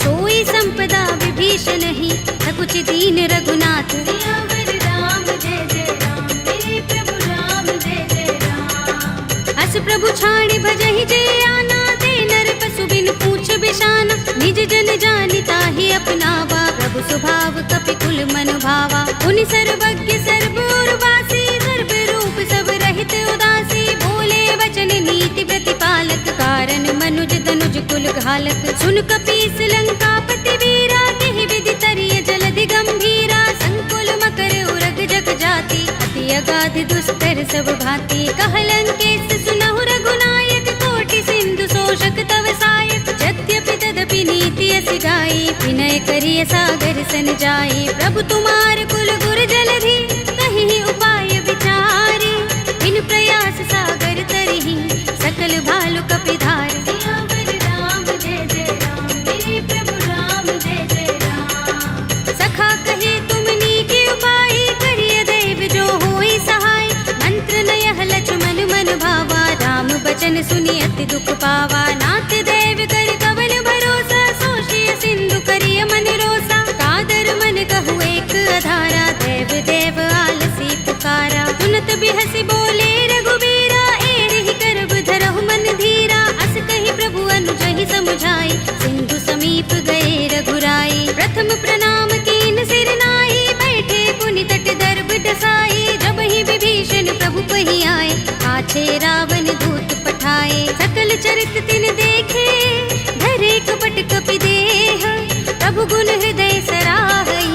सोई संपदा विभीषण ही, सकुच दीन रघुनाथ। सियावर राम जय जय राम, मेरे प्रभु राम जय जय राम। अस प्रभु छाड़ी भजहि जे आना, ते नर पशु बिन पूछ बिशाना। निज जन जानि ताहि अपनावा, प्रभु स्वभाव कपि कुल मन भावा। उनि सर्वज्ञ सर्व उर्वासी, सर्व रूप सब रहित उदासी। बोले वचन नीति प्रतिपालक, कारण मनुज तनुज कुल घालक। सुन कपीस लंकापति वीरा, तेहि विधि तरिय जलधि गंभीरा। संकुल मकर उरग जग जाति, अति अगाध दुस्तर सब भांति। कह लंकेश सुनहु रघुनायक, कोटि सिंधु शोषक तव सायक। यद्यपि तदपि नीति अस गाई, विनय करिय सागर सन जाई। प्रभु तुम्हार कुल गुर जलधि, कहि उपाय विचारी। बिन प्रयास सागर तरहि, सकल भालु कपिधार। सियावर राम जय जय राम, मेरे प्रभु राम जय जय राम। सखा कहे तुमनी के उपाय, करिय दैव जो होई सहाय। मंत्र नयह लक्ष्मण मन भावा, राम बचन सुनि अति दुख पावा। नाथ दैव कर कवन भरोसा, सोषिय सिंधु करिय मन रोसा। कादर मन कहु एक अधारा, देव देव आलसी पुकारा। सुनत बिहसि बोले रघुबीरा, एहि करब धरहु मन धीरा। अस कहि प्रभु अनुजहि समुझाई, सिंधु समीप गए रघुराई। प्रथम प्रणाम कीन सिर नाई, बैठे पुनि तट दर्भ डसाई। जब ही विभीषण प्रभु पहि आए, पाछे रावण दूत पठाए। सकल चरित तिन देखे, धरे कपट कपि देह। प्रभु गुण हृदय सराहई,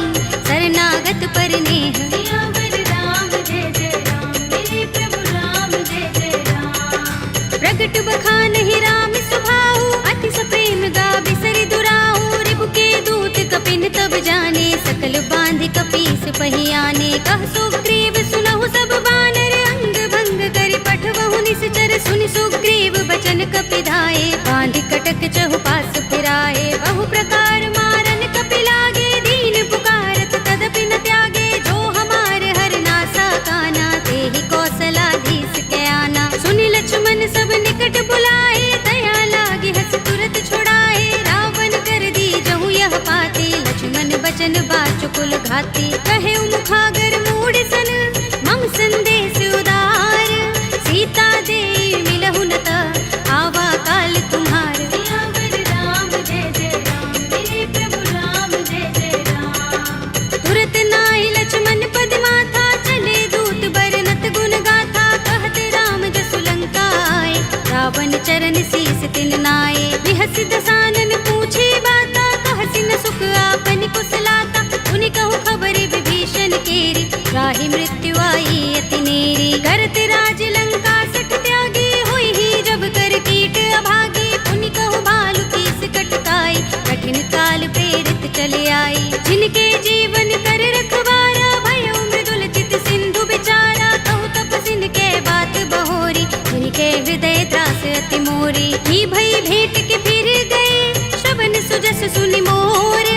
शरणागत पर नेह। सियावर राम जय जय राम, मेरे प्रभु राम जय जय राम। प्रगट बखानहि राम सुभाऊ, अति सप्रेम गाबि सरि दुराऊ। रिपु के दूत कपिन तब जाने, सकल बांधि कपीस पहि आने। कह सुग्रीव सुनहु सब बानर, अंग भंग करि पठवहु निश्चर। सुनि सुग्रीव बचन कपिधाए, बांधि कटक चहुपास फिराए। बहु प्रकार मारन कपि लागे, दीन पुकारत तदपि न त्यागे। जो हमार हर नासा काना, तेहि कौशलाधीश के आना। सुनि लक्ष्मण सब निकट बुलाए, दया लागे हस तुरत छुड़ाए। रावण कर दी जहु यह पाते, लक्ष्मण बचन बाचुकुल घाते। कहे मुखागर मूढ़ सन, मम संदेश उदार। सीता दे मिलहु न ता, आवा काल तुम्हार। सियावर राम जय जय राम, मेरे प्रभु राम जय जय राम। तुरत नाहि लक्ष्मण पद माथा, चले दूत बरनत गुण गाथा। कहत राम जसु लंका आए, रावण चरण शीस तिन नाए। दस दसानन पूछे बाता, कहसी न सुख आपन कुशलाता। उनि कहु खबर विभीषण केरी, राहि मृत्यु आई अति नेरी। करत राज लंका सठ त्यागी, हुई ही जब कर कीट अभागी। उनि कहु भालु कीस कटकाई, कठिन काल प्रेरित चले आई। जिनके जीवन कर रखवारा, भयउ मृदुल चित सिंधु बिचारा। कहु तपसिन के बात बहोरी, जिनके हृदय त्रास अति मोरी। ही भई भेंट के फिर गए, श्रवण सुजस सुनि मोर।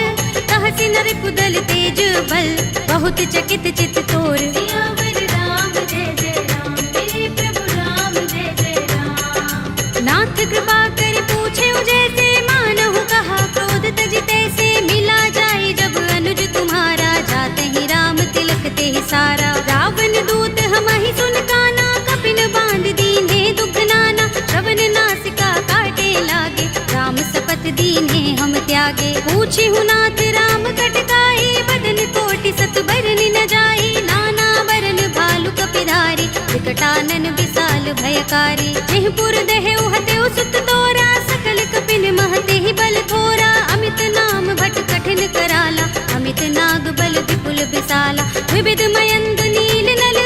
कहसी नर कुदल तेज बल, बहुत चकित चित तोर। सियावर राम जय जय राम, मेरे प्रभु राम जय जय राम। नाथ कृपा कर पूछे जैसे, मानहु कहा क्रोध तज तैसे। मिला जाए जब अनुज तुम्हारा, जाते ही राम तिलक ते सारा। रावण दूत हमहि सुन काना, कपिन बांध दीन्हे दुख नाना। श्रवण नासिका काटे लागे, राम सपथ दीन्हे हम त्यागे। पूछी हूँ नाथ राम कटकाई, बदन कोटि सत बरन न जाई। नाना बरन भालु कपिधारी, विकटानन विशाल भयकारी। जेहपुर देहु हतेउ सुत तोरा, सकल कपिन महते ही बल थोरा। अमित नाम भट कठिन कराला, अमित नाग बल विपुल विशाला। विविध मयंद नील नल,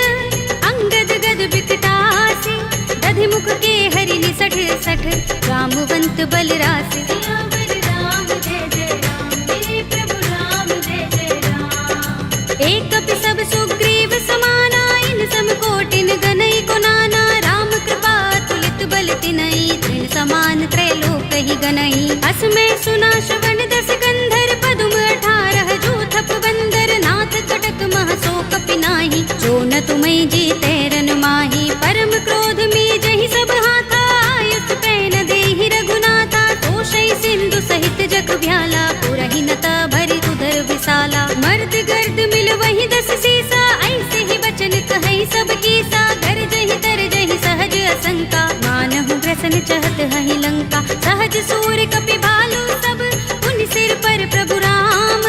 अंगद गद विकटासी। दधि मुख के हरि निसठ सठ, रामवंत बल रासे। सियावर राम जय जय राम, मेरे प्रभु राम जय जय राम। एक कपि सब सुग्रीव समाना, इन सम कोटिन गनई को नाना। राम कृपा तुलित बल तिनई, तृण समान त्रैलोक ही गनई। अस में सुना श्रवण दस गंधर, पदुम 18 जूथप बंदर। नाथ कटक मह सो कपि नाही, जो न तुमई जीते रन माही। परम क्रोध में जहि सब हाथा, आयुष पैन देहि रघुनाथा। तोषई सिंधु सहित जग भ्याला, पुरहि नता भरि उदर विशाला। मर्द गर्द मिल वही दस सीसा, ऐसे ही बचन कहई सब कीसा। गरजहि तरजहि सहज असंका, मानहु ग्रसन चहत हहि लंका। सहज सूर कपि भालु सब, उन सिर पर प्रभु राम।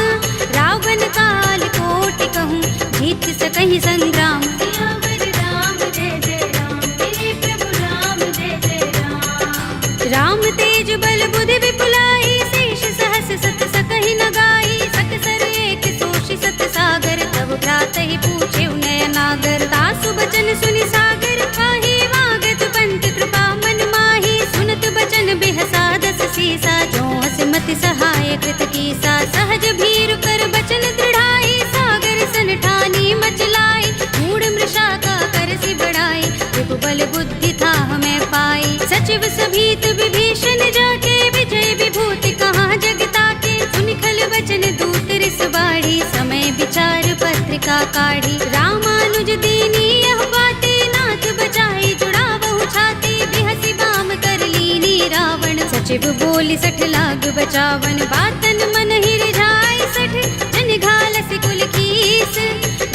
रावण काल कोटि कहूँ, जीत सकहि संग्राम। सियावर राम जय जय राम, मेरे प्रभु राम जय जय राम। राम तेज बल बुद्धि विपुलाई, शेष सहस सत सकहि न गाई। सकसर एक सोषि सत सागर, तब भ्रातहि पूछे नयनागर। तासु बचन सुनि सागर खाही, वागत पंत कृपा मन माही। सुनत बचन बिहसा दस सीसा, जो हसिमति सहाय कृत कीसा। सहज भीरु कर बचन दृढ़ाई, सागर सन ठानी मचलाई। मूढ़ मृषा का करसि बढ़ाई, विभु बल बुद्धि था हमें पाई। सचिव सभीत विभीषण जाके, विजय विभूति कहाँ जगता के। सुनि खल बचन दूत रिस बाढ़ी, समय विचार पत्रिका काढ़ी। रामानुज दीनी यह बाते, नाथ बचाई जुड़ावहु छाती। बिहसि बाम कर लीनी रावण, सचिव बोली सठ लाग बचावन। बातन मन ही रिझाई सठ, जन घालसि कुल कीस।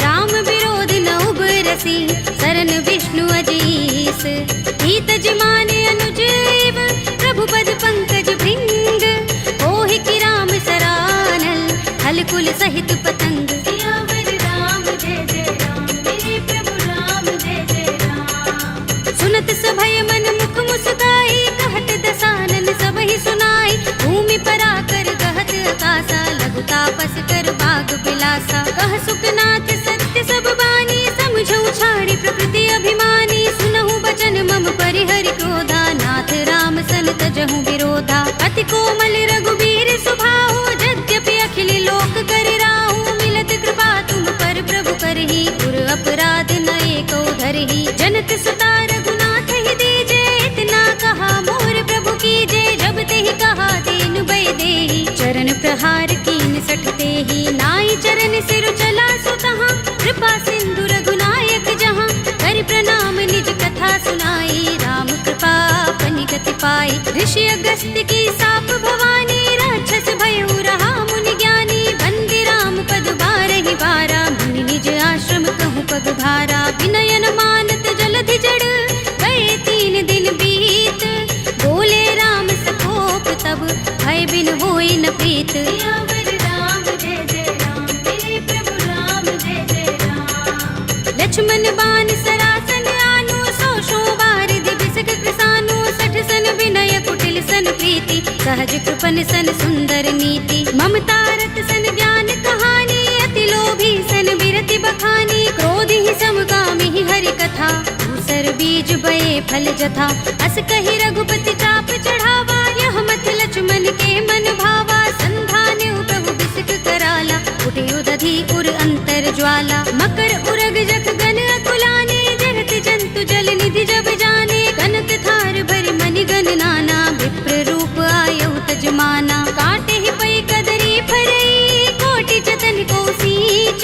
राम विरोध न उबरसी, सरन विष्णु अजीस। हित जिमाने अनुजीव, प्रभु पद पंकज भृंग। ओहि की राम सरानल, हल कुल सहित पतंग। सियावर राम जय जय राम, मेरे प्रभु राम जय जय राम। सुनत सभय मन मुख मुस्काई, कहत दसानन सबहि सुनाई। भूमि पराकर गहत आकाशा, लघु तापस कर बाग बिलासा। कह सुखनाथ सत्य सब बानी, समझौ छाड़ी प्रकृति अभिमानी। सुनहु बचन मम परिहरि क्रोधा, नाथ राम सन तजहु विरोधा। अति कोमल रघुबीर सुभाहु, यद्यपि अखिल लोक कर राहु। मिलत कृपा तुम पर प्रभु करही, गुर अपराध न एको धरही। जनक सुता रघुनाथ ही दीजे, इतना कहा मोर प्रभु कीजे। जब तेहि कहा दीन भय देहि, चरण प्रहार कीन सठते ही। नाई चरण सिर चला सुतहाँ, कृपा सिंधु रघुनायक जहाँ। कर प्रणाम निज कथा सुनाई, राम कृपा अपनि गति पाई। ऋषि अगस्त्य की साप भवानी, राक्षस भयउ रहा मुनि ज्ञानी। बंदी राम पद बारहि बारा, मुनि निज आश्रम कहूँ पग भारा। विनयन मानत जलधि जड़, गए 3 दिन बीत। बोले राम सकोप तब, भय बिन होई न प्रीत। सियावर राम जय जय राम, मेरे प्रभु राम जय जय राम। लक्ष्मण बान सरासन आनु, 100 बार दिबिसक कृसानु। 60 सन विनय कुटिल सन प्रीति, प्रीति, सहज कृपन सन सुंदर नीति। ममता रत सन ज्ञान कहानी, अति लोभी सन बिरति बखानी। क्रोध ही समगामी ही हरि कथा, दूसर बीज बये फल जथा। अस कहि रघुपति चाप चढ़ावा, यह मत लक्ष्मण के मन भावा। संधान प्रभु बिसिक कराला, उठे उदधि उर अंतर ज्वाला। मकर उरग जख गन अकुलाने, जरत जंतु जल निधि जब जाने। कनक थार भरि मनि गन नाना, विप्र रूप आयौ तजमाना। काटे ही पै कदरी फरई, कोटि जतन को सींच।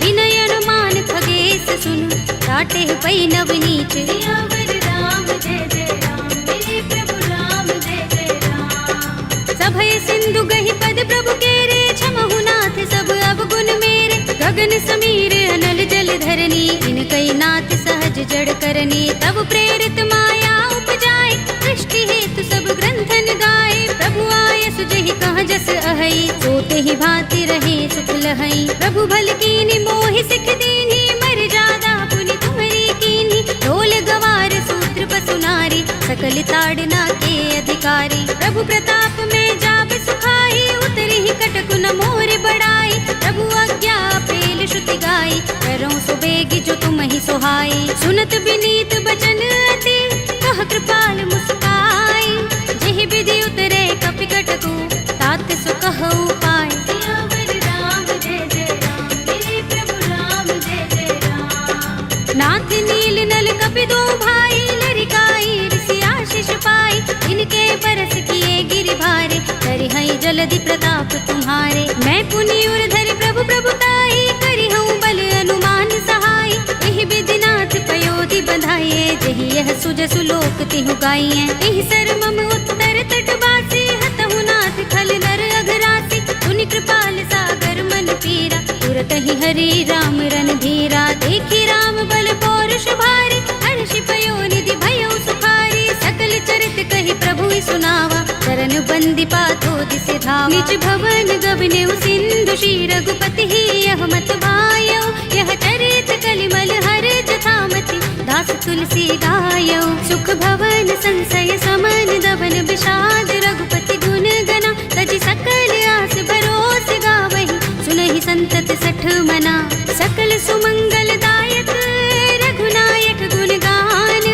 विनय अनुमान खगेश सुन, काटे ही पै नवनीच। सियावर राम जय जय राम, मेरे प्रभु राम जय जय राम। सभय सिंधु गहि पद प्रभु केरे, क्षमहु नाथ सब अवगुण मेरे। गगन समीर अनल जल धरनी, इनकई नाथ सहज जड़ करनी। तब प्रेरित माया उपजाए, सृष्टि हेतु सब ग्रंथन गाए। प्रभु आय सुजहि कहाँ जस अहै, सोते ही भांति रहे सुख लहै। प्रभु भल कीनी मोहि सिख दीनी, मर जादा पुनि तुम्हरी कीनी। ढोल गवार सूत्र पसु नारी, सकल ताड़ना के अधिकारी। प्रभु प्रताप में जाब सुखाई, उतरी ही कटक न मोर बड़ाई। प्रभु आज्ञा पेल श्रुति गाई, करो सो बेगी जो तुम ही सोहाई। सुनत विनीत बचन अति, कह कृपाल मुस्काई। जेहि विधि उतरे कपि कटकु, तात सो कहु पाय। सियावर राम जय जय राम, मेरे प्रभु राम जय जय राम। नाथ नील नल कपि दो भाई, लरिकाई ऋषि आशीष पाई। इनके बरस किए गिरि भारे, करि हई जलधि प्रताप तुम्हारे। मैं पुनि उर धरि प्रभु प्रभुताई, करि हूँ बल अनुमान सहाय। एहि विधि नाथ पयोधि बंधाइए, जहि यह सुजसु लोक तिहु गाइए। एहि सर मम उत्तर तट बासी, हतहु नाथ खल नर अघरासी। पुनि कृपाल सागर मन पीरा, तुरत ही हरि राम रन धीरा। देखी राम बल पौरुष भारी, हर्षि पयोनिधि भयो सुखारी। सकल चरित कहि प्रभु सुनावा, चरण बंदी पाथो दिसि धावा। निज भवन गबने सिंधु श्री रघुपति ही, यह मत भायो। यह चरित कलिमल हर जथामति, दास तुलसी गायो। सुख भवन संशय समन, दबन विषाद रघुपति गुण गना। तजि सकल आस भरोस गावहि, सुनहि संतत सठ मना। सकल सुमंगल दायक, रघुनायक गुण गान।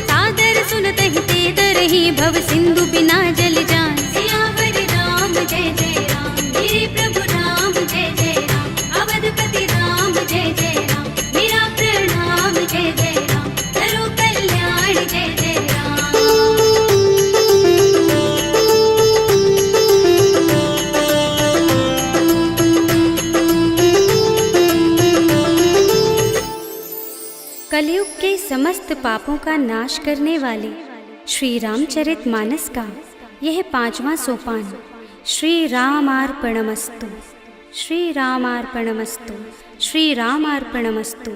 सादर सुनतहि ते तरहि, भव सिंधु बिना जल जान। सियावर राम जय जय राम, मेरे प्रभु राम जय जय राम। अवधपति राम जय जय राम, मेरा प्रणाम जय जय राम। करो कल्याण जय जय राम। कलयुग के समस्त पापों का नाश करने वाले श्री रामचरितमानस का यह 5वां सोपान श्री रामार्पणमस्तु, श्री रामार्पणमस्तु, श्री रामार्पणमस्तु।